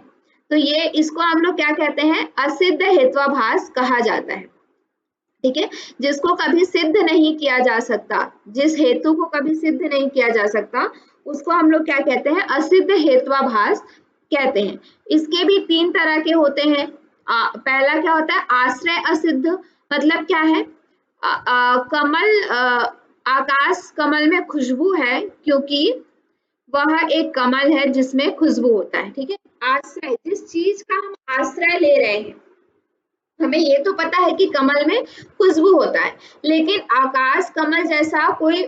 तो ये इसको हम लोग क्या कहते हैं, असिद्ध हेत्वाभास कहा जाता है। ठीक है, जिसको कभी सिद्ध नहीं किया जा सकता, जिस हेतु को कभी सिद्ध नहीं किया जा सकता, उसको हम लोग क्या कहते हैं, असिद्ध हेत्वाभास कहते हैं। इसके भी 3 तरह के होते हैं। पहला क्या होता है, आश्रय असिद्ध, मतलब क्या है, कमल आकाश कमल में खुशबू है क्योंकि वह एक कमल है जिसमें खुशबू होता है, ठीक है। आश्रय, जिस चीज का हम आश्रय ले रहे हैं, हमें ये तो पता है कि कमल में खुशबू होता है, लेकिन आकाश कमल जैसा कोई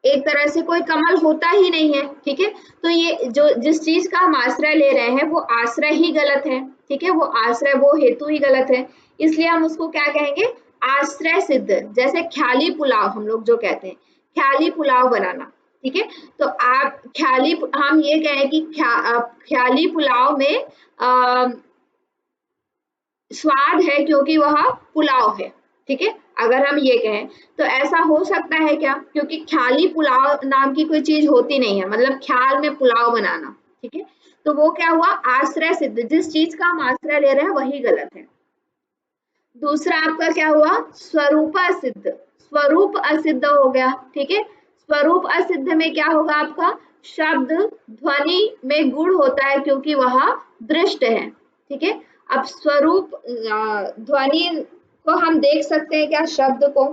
एक तरह से कोई कमल होता ही नहीं है, ठीक है। तो ये जो जिस चीज का हम आश्रय ले रहे हैं वो आश्रय ही गलत है, ठीक है, वो आश्रय, वो हेतु ही गलत है, इसलिए हम उसको क्या कहेंगे, आश्रय सिद्ध। जैसे ख्याली पुलाव हम लोग जो कहते हैं, ख्याली पुलाव बनाना, ठीक है। तो आप ख्याली, हम ये कहें कि ख्याली पुलाव में स्वाद है क्योंकि वह पुलाव है, ठीक है। अगर हम ये कहें तो ऐसा हो सकता है क्या, क्योंकि ख्याली पुलाव नाम की कोई चीज होती नहीं है, मतलब ख्याल में पुलाव बनाना, ठीक है। तो वो क्या हुआ, आश्रय सिद्ध, जिस चीज का हम आश्रय ले रहे हैं वही गलत है। दूसरा आपका क्या हुआ, स्वरूप असिद्ध, स्वरूप असिद्ध हो गया, ठीक है। स्वरूप असिद्ध में क्या होगा आपका, शब्द ध्वनि में गुण होता है क्योंकि वह दृष्ट है, ठीक है। अब स्वरूप, ध्वनि को हम देख सकते हैं क्या, शब्द को,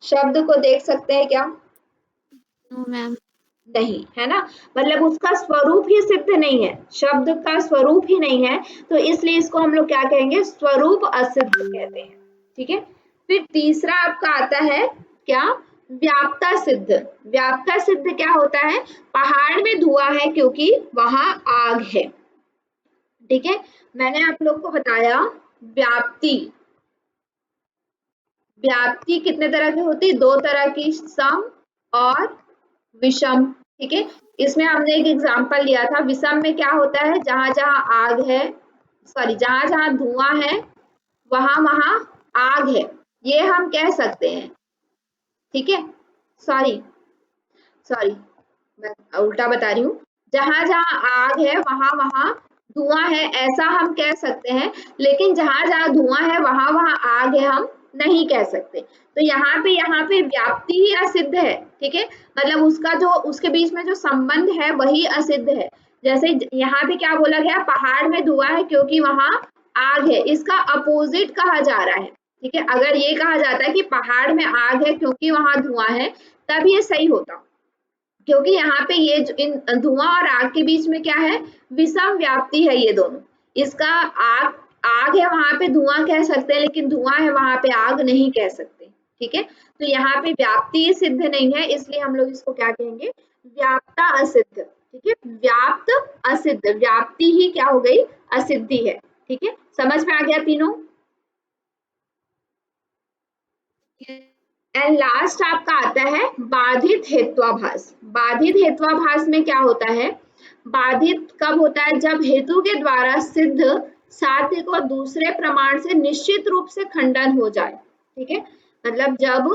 शब्द को देख सकते हैं क्या, नो मैम। नहीं, है ना, मतलब उसका स्वरूप ही सिद्ध नहीं है, शब्द का स्वरूप ही नहीं है, तो इसलिए इसको हम लोग क्या कहेंगे, स्वरूप असिद्ध कहते हैं, ठीक है। फिर तीसरा आपका आता है क्या, व्याप्ता सिद्ध। व्याप्ता सिद्ध क्या होता है, पहाड़ में धुआं है क्योंकि वहां आग है, ठीक है। मैंने आप लोग को बताया व्याप्ति, व्याप्ति कितने तरह की होती है, 2 तरह की, सम और विषम, ठीक है। इसमें हमने एक एग्जांपल लिया था, विषम में क्या होता है, जहां जहां आग है, सॉरी, जहां जहां धुआं है वहां वहां आग है, ये हम कह सकते हैं, ठीक है। सॉरी सॉरी, मैं उल्टा बता रही हूँ, जहां जहां आग है वहां वहां धुआं है, ऐसा हम कह सकते हैं, लेकिन जहां जहां धुआं है वहां वहां आग है हम नहीं कह सकते। तो यहाँ पे व्याप्ति ही असिद्ध है, ठीक है, मतलब उसका जो, उसके बीच में जो संबंध है वही असिद्ध है। जैसे यहाँ पे क्या बोला गया, पहाड़ में धुआं है क्योंकि वहां आग है, इसका अपोजिट कहा जा रहा है, ठीक है। अगर ये कहा जाता है कि पहाड़ में आग है क्योंकि वहां धुआं है, तब ये सही होता, क्योंकि यहाँ पे ये इन धुआं और आग के बीच में क्या है, विषम व्याप्ति है ये दोनों। इसका आग, आग है वहां पे धुआं कह सकते हैं, लेकिन धुआं है वहां पे आग नहीं कह सकते, ठीक है। तो यहाँ पे व्याप्ति सिद्ध नहीं है, इसलिए हम लोग इसको क्या कहेंगे, व्याप्ता असिद्ध, ठीक है। व्याप्त असिद्ध, व्याप्ति ही क्या हो गई, असिद्धि है, ठीक है। समझ में आ गया तीनों। एंड लास्ट आपका आता है बाधित हेत्वाभास। बाधित हेत्वाभास में क्या होता है, बाधित कब होता है, जब हेतु के द्वारा सिद्ध साध्य को दूसरे प्रमाण से निश्चित रूप से खंडन हो जाए, ठीक है। मतलब जब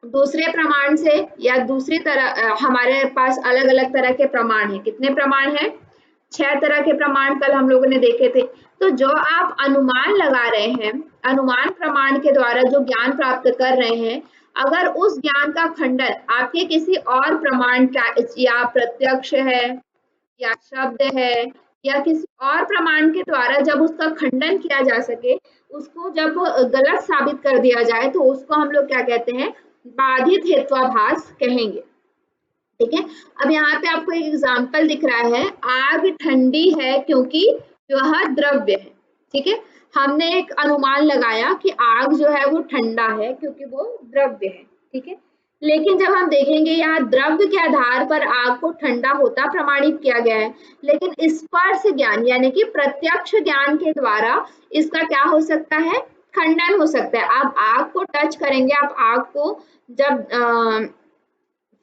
दूसरे प्रमाण से या दूसरी तरह, हमारे पास अलग अलग तरह के प्रमाण है, कितने प्रमाण है, 6 तरह के प्रमाण कल हम लोगों ने देखे थे। तो जो आप अनुमान लगा रहे हैं, अनुमान प्रमाण के द्वारा जो ज्ञान प्राप्त कर रहे हैं, अगर उस ज्ञान का खंडन आपके किसी और प्रमाण का, या प्रत्यक्ष है या शब्द है या किसी और प्रमाण के द्वारा जब उसका खंडन किया जा सके, उसको जब गलत साबित कर दिया जाए, तो उसको हम लोग क्या कहते हैं, बाधित हेत्वाभास कहेंगे, ठीक है। अब यहाँ पे आपको एक एग्जाम्पल दिख रहा है, आग ठंडी है क्योंकि वह द्रव्य है, ठीक है। हमने एक अनुमान लगाया कि आग जो है वो ठंडा है क्योंकि वो द्रव्य है, ठीक है। लेकिन जब हम देखेंगे यहाँ द्रव्य के आधार पर आग को ठंडा होता प्रमाणित किया गया है, लेकिन स्पर्श ज्ञान यानी कि प्रत्यक्ष ज्ञान के द्वारा इसका क्या हो सकता है, खंडन हो सकता है। आप आग को टच करेंगे, आप आग को जब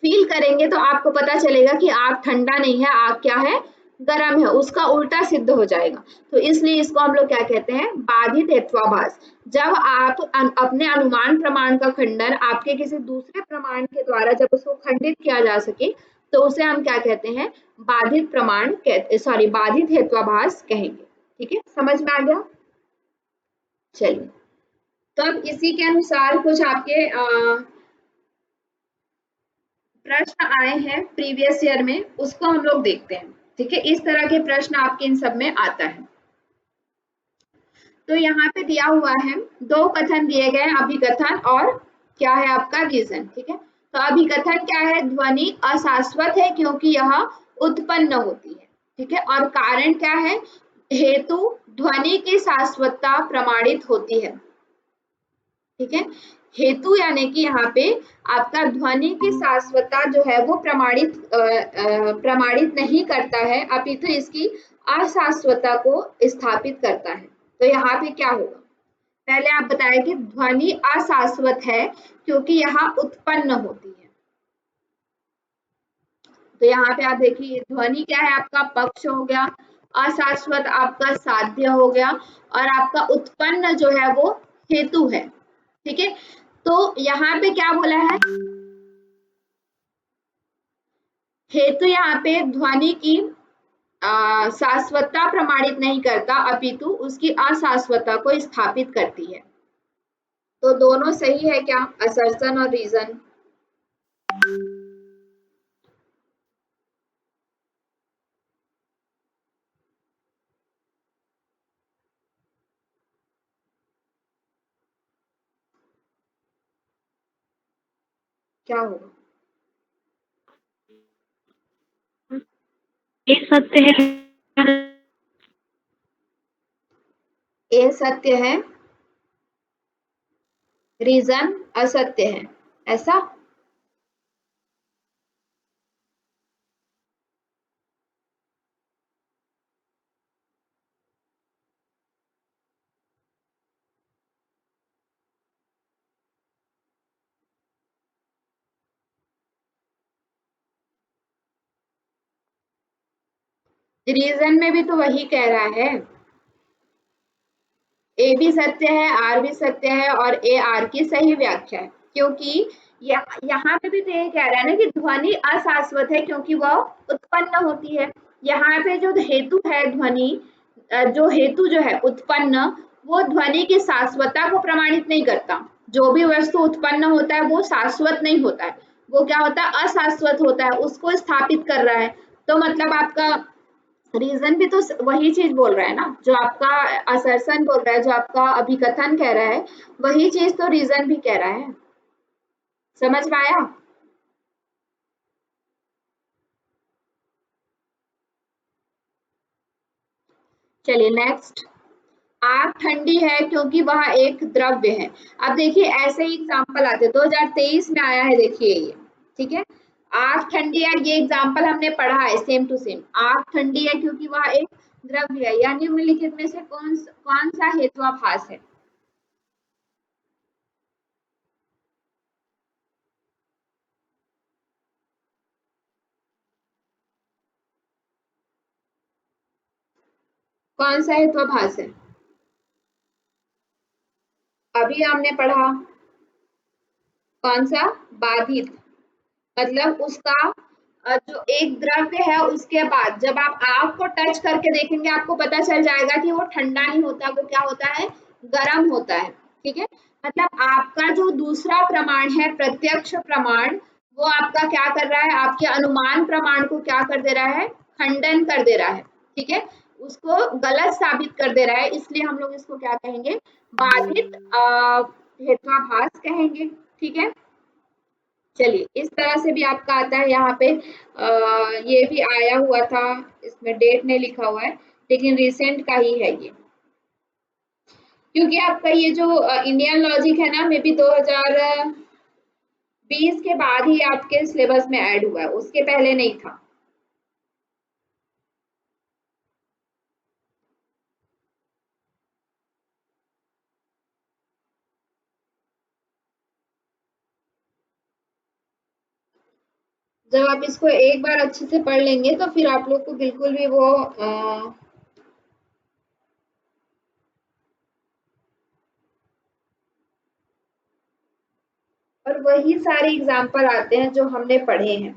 फील करेंगे तो आपको पता चलेगा कि आग ठंडा नहीं है, आग क्या है, गर्म है, उसका उल्टा सिद्ध हो जाएगा। तो इसलिए इसको हम लोग क्या कहते हैं, बाधित हेत्वाभास। जब आप अपने अनुमान प्रमाण का खंडन आपके किसी दूसरे प्रमाण के द्वारा जब उसको खंडित किया जा सके, तो उसे हम क्या कहते हैं, बाधित प्रमाण कहते, सॉरी, बाधित हेत्वाभास कहेंगे, ठीक है। समझ में आ गया, चलिए। तो अब इसी के अनुसार कुछ आपके प्रश्न आए हैं प्रीवियस ईयर में उसको हम लोग देखते हैं। ठीक है, इस तरह के प्रश्न आपके इन सब में आता है। तो यहाँ पे दिया हुआ है, दो कथन दिए गए हैं, अभिकथन और क्या है आपका रीजन। ठीक है, तो अभिकथन क्या है, ध्वनि अशाश्वत है क्योंकि यह उत्पन्न होती है। ठीक है, और कारण क्या है, हेतु ध्वनि की शाश्वतता प्रमाणित होती है। ठीक है, हेतु यानी कि यहाँ पे आपका ध्वनि की शाश्वतता जो है वो प्रमाणित नहीं करता है, अपितु इसकी अशाश्वतता को स्थापित करता है। तो यहाँ पे क्या होगा, पहले आप बताएं कि ध्वनि अशाश्वत है क्योंकि यहाँ उत्पन्न होती है। तो यहाँ पे आप देखिए ध्वनि क्या है आपका पक्ष हो गया, अशाश्वत आपका साध्य हो गया, और आपका उत्पन्न जो है वो हेतु है। ठीक है, तो यहाँ पे क्या बोला है, हेतु यहाँ पे ध्वनि की शाश्वतता प्रमाणित नहीं करता अपितु उसकी अशाश्वतता को स्थापित करती है। तो दोनों सही है क्या, असर्शन और रीजन। क्या होगा, ये सत्य है। ए सत्य है, रीजन असत्य है, ऐसा। रीजन में भी तो वही कह रहा है, ए भी सत्य है, आर भी सत्य है, और ए आर की सही व्याख्या है। क्योंकि यहाँ पे भी तो ये कह रहा है ना कि ध्वनि अशाश्वत है क्योंकि वह उत्पन्न होती है। यहाँ पे जो हेतु है ध्वनि, जो हेतु जो है उत्पन्न, वो ध्वनि की शाश्वतता को प्रमाणित नहीं करता। जो भी वस्तु उत्पन्न होता है वो शाश्वत नहीं होता है, वो क्या होता है, अशाश्वत होता है, उसको स्थापित कर रहा है। तो मतलब आपका रीजन भी तो वही चीज बोल रहा है ना, जो आपका असर्शन बोल रहा है, जो आपका अभिकथन कह रहा है, वही चीज तो रीजन भी कह रहा है। समझ में आया। चलिए नेक्स्ट, आग ठंडी है क्योंकि वह एक द्रव्य है। अब देखिए ऐसे ही एग्जाम्पल आते हैं, 2023 में आया है, देखिए ये। ठीक है, आग ठंडी है, ये एग्जाम्पल हमने पढ़ा है सेम टू सेम। आग ठंडी है क्योंकि वह एक द्रव्य है, या निम्नलिखित में से कौन सा हेतुआभास है। कौन सा हेतुआभास है, अभी हमने पढ़ा, कौन सा, बाधित। मतलब उसका जो एक द्रव्य है उसके बाद जब आप आग को टच करके देखेंगे आपको पता चल जाएगा कि वो ठंडा नहीं होता, वो क्या होता है, गर्म होता है। ठीक है, मतलब आपका जो दूसरा प्रमाण है प्रत्यक्ष प्रमाण, वो आपका क्या कर रहा है, आपके अनुमान प्रमाण को क्या कर दे रहा है, खंडन कर दे रहा है। ठीक है, उसको गलत साबित कर दे रहा है, इसलिए हम लोग इसको क्या कहेंगे, बाधित हेत्वाभास कहेंगे। ठीक है, चलिए इस तरह से भी आपका आता है यहाँ पे। ये भी आया हुआ था, इसमें डेट नहीं लिखा हुआ है लेकिन रिसेंट का ही है ये। क्योंकि आपका ये जो इंडियन लॉजिक है ना, मे बी 2020 के बाद ही आपके सिलेबस में ऐड हुआ है, उसके पहले नहीं था। जब आप इसको एक बार अच्छे से पढ़ लेंगे तो फिर आप लोग को बिल्कुल भी वो और वही सारे एग्जाम्पल आते हैं जो हमने पढ़े हैं,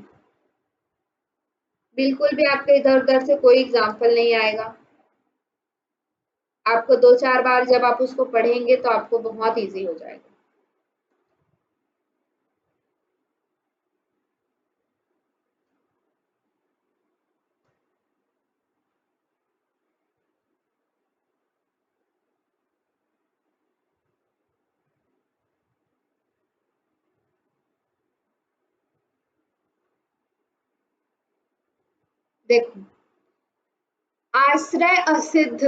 बिल्कुल भी आपके इधर उधर से कोई एग्जाम्पल नहीं आएगा। आपको 2-4 बार जब आप उसको पढ़ेंगे तो आपको बहुत इजी हो जाएगा। देखो, आश्रय असिद्ध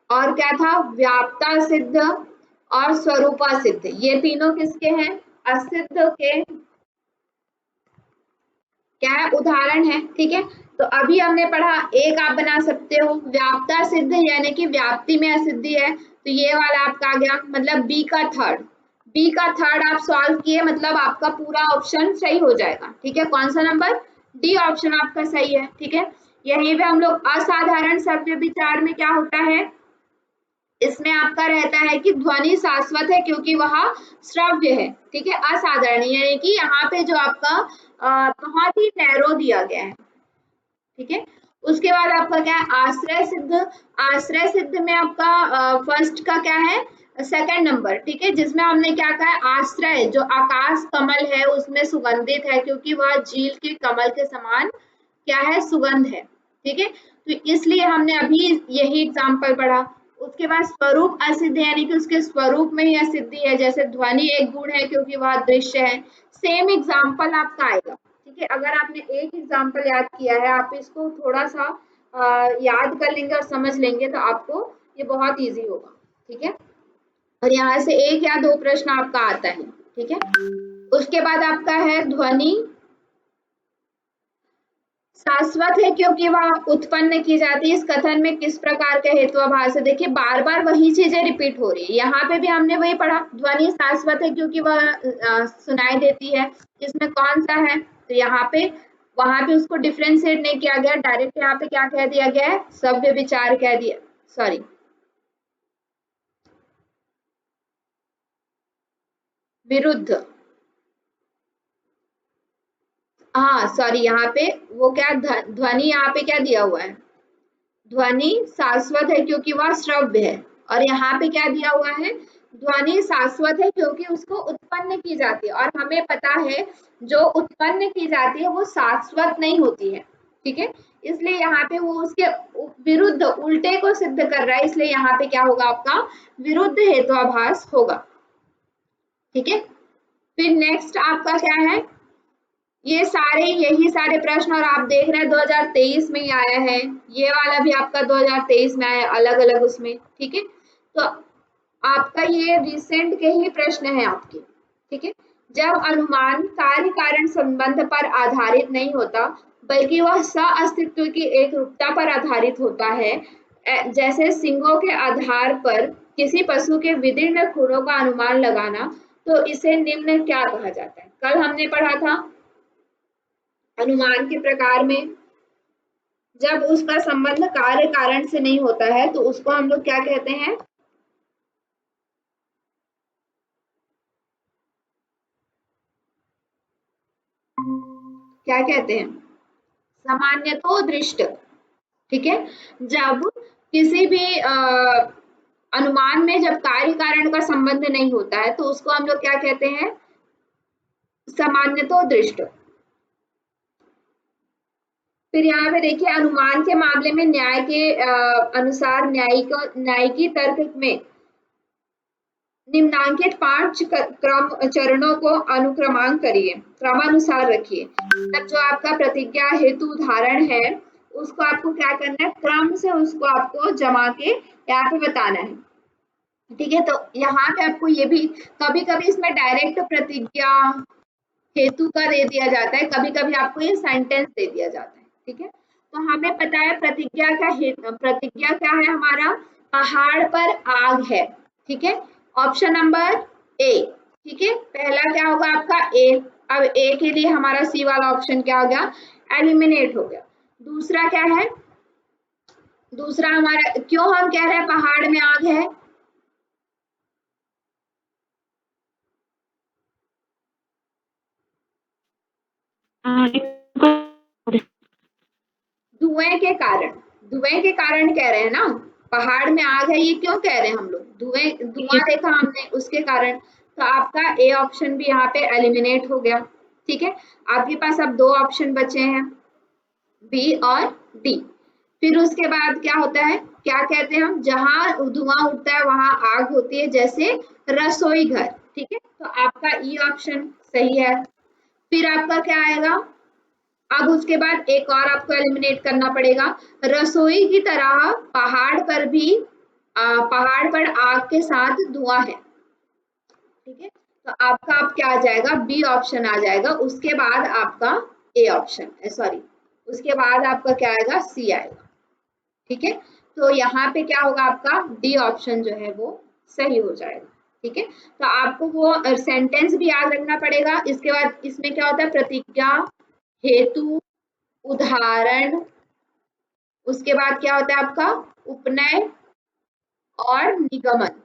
और क्या था, व्याप्ता सिद्ध और स्वरूपा सिद्ध, ये तीनों किसके हैं, असिद्ध के क्या है, उदाहरण है। ठीक है, तो अभी हमने पढ़ा, एक आप बना सकते हो व्याप्ता सिद्ध यानी कि व्याप्ति में असिद्धि है, तो ये वाला आपका आ गया, मतलब बी का थर्ड आप सॉल्व किए, मतलब आपका पूरा ऑप्शन सही हो जाएगा। ठीक है, कौन सा नंबर, डी ऑप्शन आपका सही है। ठीक है, यहीं पे हम लोग असाधारण शब्द विचार में क्या होता है, इसमें आपका रहता है कि ध्वनि शाश्वत है क्योंकि वह श्रव्य है। ठीक है, असाधारण यानी कि यहाँ पे जो आपका बहुत ही नैरो दिया गया है। ठीक है, उसके बाद आपका क्या है, आश्रय सिद्ध। आश्रय सिद्ध में आपका फर्स्ट का क्या है, सेकंड नंबर। ठीक है, जिसमें हमने क्या कहा है, आश्रय जो आकाश कमल है उसमें सुगंधित है क्योंकि वह झील के कमल के समान क्या है, सुगंध है। ठीक है, तो इसलिए हमने अभी यही एग्जाम्पल पढ़ा। उसके बाद स्वरूप असिद्ध यानी कि उसके स्वरूप में ही असिद्धि है, जैसे ध्वनि एक गुण है क्योंकि वह दृश्य है। सेम एग्जाम्पल आपका आएगा। ठीक है, अगर आपने एक एग्जाम्पल याद किया है, आप इसको थोड़ा सा याद कर लेंगे और समझ लेंगे तो आपको ये बहुत इजी होगा। ठीक है, और यहाँ से एक या दो प्रश्न आपका आता है। ठीक है, उसके बाद आपका है ध्वनि शाश्वत है क्योंकि वह उत्पन्न की जाती है, इस कथन में किस प्रकार के हेतुआभास है। देखिए बार बार वही चीजें रिपीट हो रही है, यहाँ पे भी हमने वही पढ़ा, ध्वनि शाश्वत है क्योंकि वह सुनाई देती है, इसमें कौन सा है, तो यहाँ पे वहां पे उसको डिफ्रेंशिएट नहीं किया गया, डायरेक्ट यहाँ पे क्या कह दिया गया है, सव्य विचार कह दिया, सॉरी विरुद्ध, हाँ सॉरी, यहाँ पे वो क्या ध्वनि यहाँ पे क्या दिया हुआ है, ध्वनि शाश्वत है क्योंकि वह श्रव्य है, और यहाँ पे क्या दिया हुआ है, ध्वनि शाश्वत है क्योंकि उसको उत्पन्न की जाती है, और हमें पता है जो उत्पन्न की जाती है वो शाश्वत नहीं होती है। ठीक है, इसलिए यहाँ पे वो उसके विरुद्ध उल्टे को सिद्ध कर रहा है, इसलिए यहाँ पे क्या होगा, आपका विरुद्ध हेतुआभास होगा। ठीक है, फिर नेक्स्ट आपका क्या है, ये सारे यही सारे प्रश्न, और आप देख रहे हैं 2023 में ही आया है, ये वाला भी आपका 2023 में आया अलग अलग उसमें। ठीक है, तो आपका ये रिसेंट के ही प्रश्न है आपके। ठीक है, जब अनुमान कार्य कारण संबंध पर आधारित नहीं होता बल्कि वह सअस्तित्व की एक रूपता पर आधारित होता है, जैसे सिंगों के आधार पर किसी पशु के विदीर्ण खुरों का अनुमान लगाना, तो इसे निम्न क्या कहा जाता है। कल हमने पढ़ा था अनुमान के प्रकार में, जब उसका संबंध कार्य कारण से नहीं होता है तो उसको हम लोग क्या कहते हैं, क्या कहते हैं, सामान्यतो दृष्ट। ठीक है, जब किसी भी अनुमान में जब कार्य कारण का संबंध नहीं होता है तो उसको हम लोग क्या कहते हैं, सामान्यतो दृष्ट। फिर यहाँ पे देखिए अनुमान के मामले में न्याय के अनुसार न्यायिकी तर्क में निम्नांकित 5 क्रम चरणों को अनुक्रमांक करिए, क्रमानुसार रखिए। अब जो आपका प्रतिज्ञा हेतु उदाहरण है उसको आपको क्या करना है, क्रम से उसको आपको जमा के यहाँ पे बताना है। ठीक है, तो यहाँ पे आपको ये भी कभी कभी इसमें डायरेक्ट प्रतिज्ञा हेतु का दे दिया जाता है, कभी कभी आपको ये सेंटेंस दे दिया जाता है। ठीक है, तो हमें पता है प्रतिज्ञा का प्रतिज्ञा क्या है हमारा, पहाड़ पर आग है। ठीक है, ऑप्शन नंबर ए। ठीक है, पहला क्या होगा आपका ए, अब ए के लिए हमारा सी वाला ऑप्शन क्या हो गया, एलिमिनेट हो गया। दूसरा क्या है, दूसरा हमारा क्यों हम कह रहे हैं पहाड़ में आग है, धुएं के कारण, धुएं के कारण कह रहे हैं ना, पहाड़ में आग है ये क्यों कह रहे हैं हम लोग, धुआं देखा हमने उसके कारण, तो आपका ए ऑप्शन भी यहाँ पे एलिमिनेट हो गया। ठीक है, आपके पास अब दो ऑप्शन बचे हैं, बी और डी। फिर उसके बाद क्या होता है, क्या कहते हैं हम, जहां धुआं उठता है वहां आग होती है, जैसे रसोई घर। ठीक है, तो आपका ई ऑप्शन सही है। फिर आपका क्या आएगा, अब उसके बाद एक और आपको एलिमिनेट करना पड़ेगा, रसोई की तरह पहाड़ पर भी पहाड़ पर आग के साथ धुआं है। ठीक है, तो आपका अब क्या आ जाएगा, बी ऑप्शन आ जाएगा। उसके बाद आपका ए ऑप्शन, सॉरी, उसके बाद आपका क्या आएगा, सी आएगा। ठीक है, तो यहाँ पे क्या होगा, आपका डी ऑप्शन जो है वो सही हो जाएगा। ठीक है, तो आपको वो सेंटेंस भी याद रखना पड़ेगा। इसके बाद इसमें क्या होता है, प्रतिज्ञा, हेतु, उदाहरण, उसके बाद क्या होता है आपका उपनय और निगमन।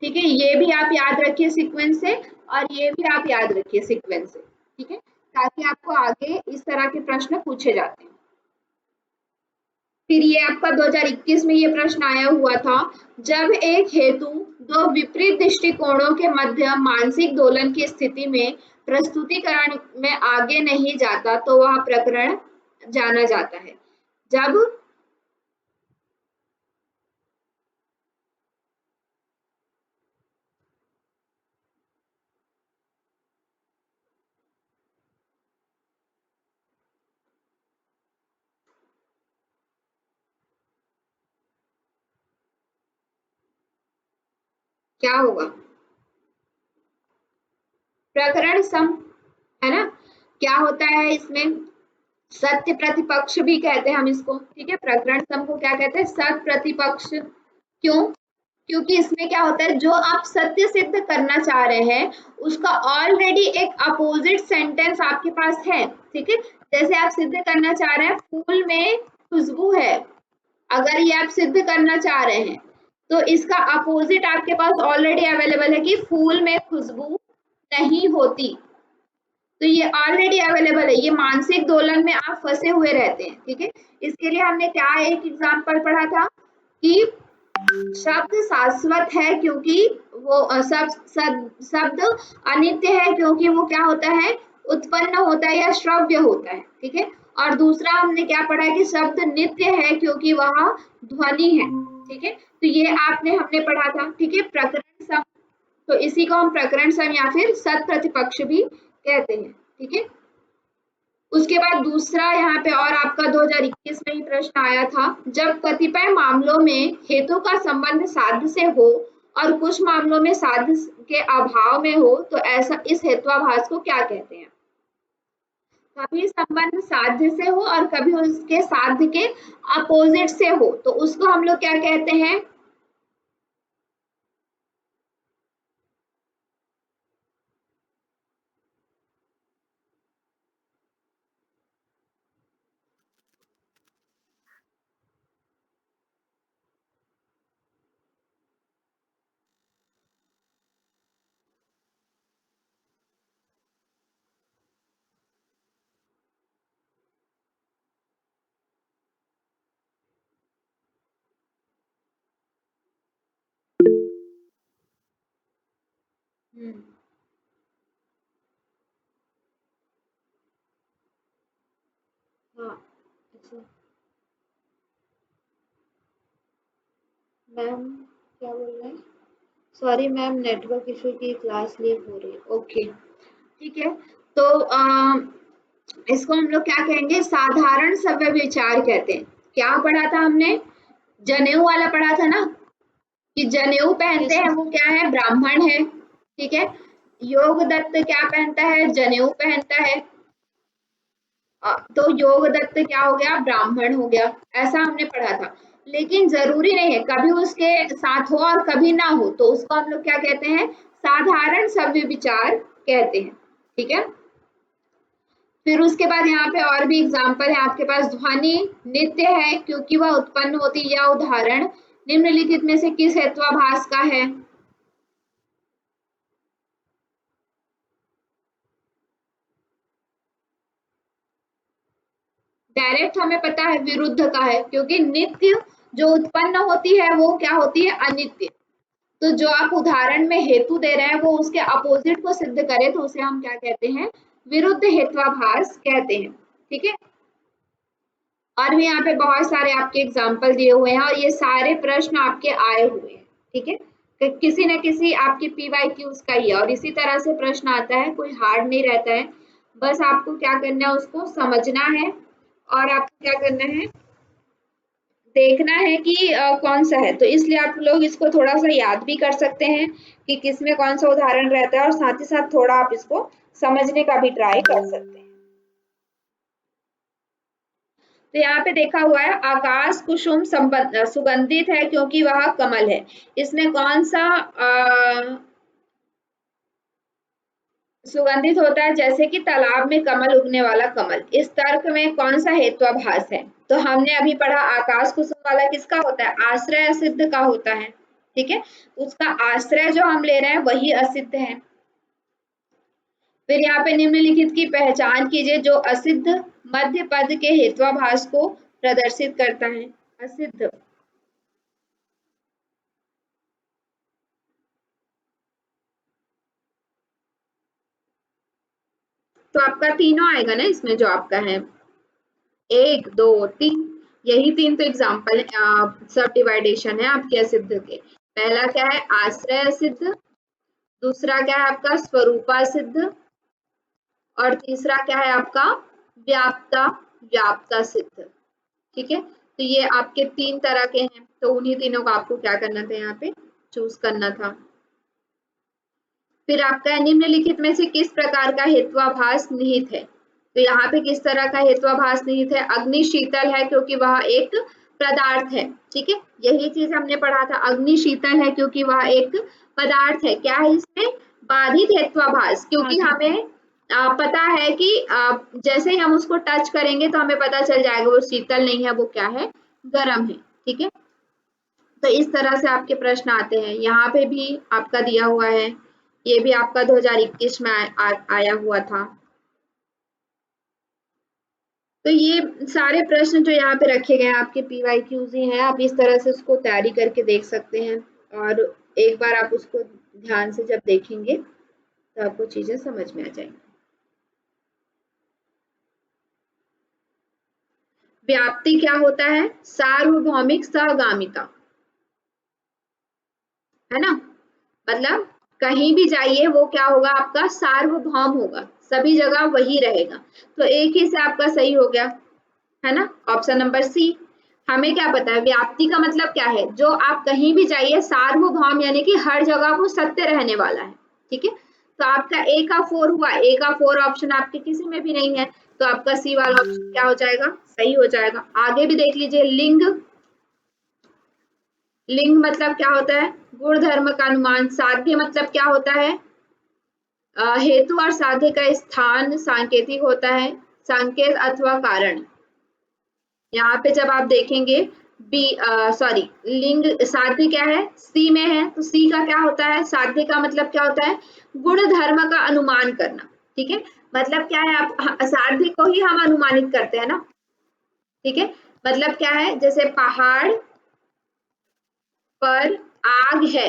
ठीक है, ये भी आप याद रखिए सीक्वेंस से, और ये भी आप याद रखिए सीक्वेंस से। ठीक है, ताकि आपको आगे इस तरह के प्रश्न पूछे जाते हैं। फिर ये आपका 2021 में ये प्रश्न आया हुआ था, जब एक हेतु दो विपरीत दृष्टिकोणों के मध्य मानसिक दोलन की स्थिति में प्रस्तुतिकरण में आगे नहीं जाता तो वह प्रकरण जाना जाता है। जब क्या होगा, प्रकरण सम, है ना। क्या होता है इसमें, सत्य प्रतिपक्ष भी कहते हैं हम इसको। ठीक है, प्रकरण सम को क्या कहते हैं, सत्य प्रतिपक्ष। क्यों, क्योंकि इसमें क्या होता है, जो आप सत्य सिद्ध करना चाह रहे हैं उसका ऑलरेडी एक अपोजिट सेंटेंस आपके पास है। ठीक है, जैसे आप सिद्ध करना चाह रहे हैं फूल में खुशबू है, अगर ये आप सिद्ध करना चाह रहे हैं तो इसका अपोजिट आपके पास ऑलरेडी अवेलेबल है कि फूल में खुशबू नहीं होती। तो ये ऑलरेडी अवेलेबल है, ये मानसिक दोलन में आप फंसे हुए रहते हैं। ठीक है, इसके लिए हमने क्या एक एग्जाम्पल पढ़ा था कि शब्द शाश्वत है क्योंकि वो शब्द अनित्य है क्योंकि वो क्या होता है, उत्पन्न होता है या श्रव्य होता है। ठीक है, और दूसरा हमने क्या पढ़ा है कि शब्द नित्य है क्योंकि वह ध्वनि है। ठीक है, तो ये आपने हमने पढ़ा था। ठीक है, प्रकरण सम, तो इसी को हम प्रकरण सम या फिर सत प्रतिपक्ष भी कहते हैं। ठीक है, उसके बाद दूसरा यहाँ पे और आपका 2021 में ही प्रश्न आया था, जब कतिपय मामलों में हेतु का संबंध साध्य से हो और कुछ मामलों में साध्य के अभाव में हो तो ऐसा इस हेत्वाभास को क्या कहते हैं। कभी संबंध साध्य से हो और कभी उसके साध्य के अपोजिट से हो तो उसको हम लोग क्या कहते हैं, हाँ, अच्छा मैम, क्या बोल रहे हैं, सॉरी मैम, नेटवर्क इशू की क्लास लीव हो रही है। ओके, ठीक है, तो इसको हम लोग क्या कहेंगे, साधारण सव्य विचार कहते हैं। क्या पढ़ा था हमने, जनेऊ वाला पढ़ा था ना, कि जनेऊ पहनते Yes, हैं ma'am. वो क्या है, ब्राह्मण है। ठीक है, योग दत्त क्या पहनता है, जनेऊ पहनता है। तो योग दत्त क्या हो गया, ब्राह्मण हो गया, ऐसा हमने पढ़ा था। लेकिन जरूरी नहीं है कभी उसके साथ हो और कभी ना हो, तो उसको हम लोग क्या कहते हैं, साधारण सव्य विचार कहते हैं। ठीक है, फिर उसके बाद यहाँ पे और भी एग्जाम्पल है आपके पास, ध्वनि नित्य है क्योंकि वह उत्पन्न होती, या उदाहरण निम्नलिखित में से किस हेत्वाभास का है। डायरेक्ट हमें पता है विरुद्ध का है, क्योंकि नित्य जो उत्पन्न होती है वो क्या होती है, अनित्य। तो जो आप उदाहरण में हेतु दे रहे हैं वो उसके अपोजिट को सिद्ध करे तो उसे हम क्या कहते हैं, विरुद्ध हेत्वाभास कहते हैं। ठीक है, और भी यहाँ पे बहुत सारे आपके एग्जाम्पल दिए हुए हैं और ये सारे प्रश्न आपके आए हुए हैं। ठीक है, किसी न किसी आपके PYQs का ही है और इसी तरह से प्रश्न आता है, कोई हार्ड नहीं रहता है। बस आपको क्या करना है, उसको समझना है और आपको क्या करना है, देखना है कि कौन सा है। तो इसलिए आप लोग इसको थोड़ा सा याद भी कर सकते हैं कि किसमें कौन सा उदाहरण रहता है, और साथ ही साथ थोड़ा आप इसको समझने का भी ट्राई कर सकते हैं। तो यहाँ पे देखा हुआ है, आकाश कुसुम सुगंधित है क्योंकि वह कमल है। इसमें कौन सा सुगंधित होता है? जैसे कि तालाब में कमल उगने वाला कमल। इस तर्क में कौन सा हेत्वाभास है? तो हमने अभी पढ़ा आकाश कुसुम वाला किसका होता है? आश्रय असिद्ध का होता है, ठीक है। उसका आश्रय जो हम ले रहे हैं वही असिद्ध है। फिर यहाँ पे निम्नलिखित की पहचान कीजिए जो असिद्ध मध्य पद के हेत्वाभास को प्रदर्शित करता है। असिद्ध, तो आपका तीनों आएगा ना इसमें, जो आपका है 1 2 3, यही 3 तो एग्जाम्पल सब डिवाइडेशन है आपके असिद्ध के। पहला क्या है? आश्रय सिद्ध, दूसरा क्या है आपका? स्वरूपा सिद्ध, और तीसरा क्या है आपका? व्याप्ता व्याप्ता सिद्ध, ठीक है। तो ये आपके 3 तरह के हैं, तो उन्हीं तीनों को आपको क्या करना था, यहाँ पे चूज करना था। फिर आपका निम्नलिखित में से किस प्रकार का हेत्वाभास निहित है? तो यहाँ पे किस तरह का हेत्वाभास निहित है? अग्नि शीतल है क्योंकि वह एक पदार्थ है, ठीक है। यही चीज हमने पढ़ा था, अग्नि शीतल है क्योंकि वह एक पदार्थ है। क्या है इसमें? बाधित हेत्वाभास, क्योंकि हमें पता है कि जैसे ही हम उसको टच करेंगे तो हमें पता चल जाएगा वो शीतल नहीं है, वो क्या है? गर्म है, ठीक है। तो इस तरह से आपके प्रश्न आते हैं। यहाँ पे भी आपका दिया हुआ है, ये भी आपका 2021 में आया हुआ था। तो ये सारे प्रश्न जो यहाँ पे रखे गए हैं आपके PYQs ही हैं। आप इस तरह से उसको तैयारी करके देख सकते हैं, और एक बार आप उसको ध्यान से जब देखेंगे तो आपको चीजें समझ में आ जाएंगी। व्याप्ति क्या होता है? सार्वभौमिक सहगामिता, है ना। मतलब कहीं भी जाइए वो क्या होगा आपका? सार्वभौम होगा, सभी जगह वही रहेगा। तो एक ही से आपका सही हो गया, है ना, ऑप्शन नंबर सी। हमें क्या पता है व्याप्ति का मतलब क्या है? जो आप कहीं भी जाइए, सार्वभौम यानी कि हर जगह वो सत्य रहने वाला है, ठीक है। तो आपका ए का 4 हुआ, ए का 4 ऑप्शन आपके किसी में भी नहीं है, तो आपका सी वाला ऑप्शन क्या हो जाएगा? सही हो जाएगा। आगे भी देख लीजिए, लिंग। लिंग मतलब क्या होता है? गुण धर्म का अनुमान। साध्य मतलब क्या होता है? हेतु और साध्य का स्थान सांकेतिक होता है, संकेत अथवा कारण। यहाँ पे जब आप देखेंगे बी सॉरी लिंग, साध्य क्या है? सी में है, तो सी का क्या होता है? साध्य का मतलब क्या होता है? गुण धर्म का अनुमान करना, ठीक है। मतलब क्या है? आप साध्य को ही हम अनुमानित करते हैं ना, ठीक है। मतलब क्या है? जैसे पहाड़ पर आग है,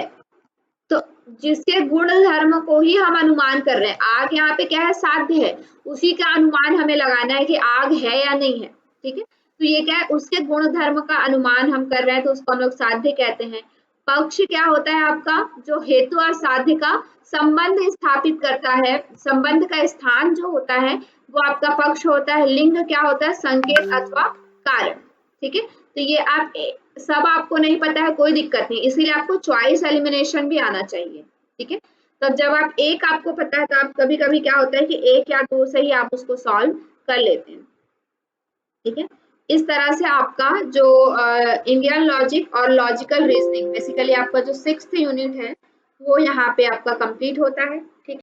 तो जिसके गुण धर्म को ही हम अनुमान कर रहे हैं। आग यहाँ पे क्या है? साध्य है, उसी का अनुमान हमें लगाना है कि आग है या नहीं है, ठीक है। तो ये क्या है? उसके गुण धर्म का अनुमान हम कर रहे हैं, तो उसको हम लोग साध्य कहते हैं। पक्ष क्या होता है आपका? जो हेतु और साध्य का संबंध स्थापित करता है, संबंध का स्थान जो होता है वो आपका पक्ष होता है। लिंग क्या होता है? संकेत अथवा कारण, ठीक है। तो ये आप सब आपको नहीं पता है, कोई दिक्कत नहीं, इसीलिए आपको चॉइस एलिमिनेशन भी आना चाहिए, ठीक है। तब जब आप एक आपको पता है तो आप कभी कभी क्या होता है कि एक या दो से ही आप उसको सॉल्व कर लेते हैं, ठीक है। इस तरह से आपका जो इंडियन लॉजिक और लॉजिकल रीजनिंग बेसिकली आपका जो 6th यूनिट है वो यहाँ पे आपका कंप्लीट होता है, ठीक है।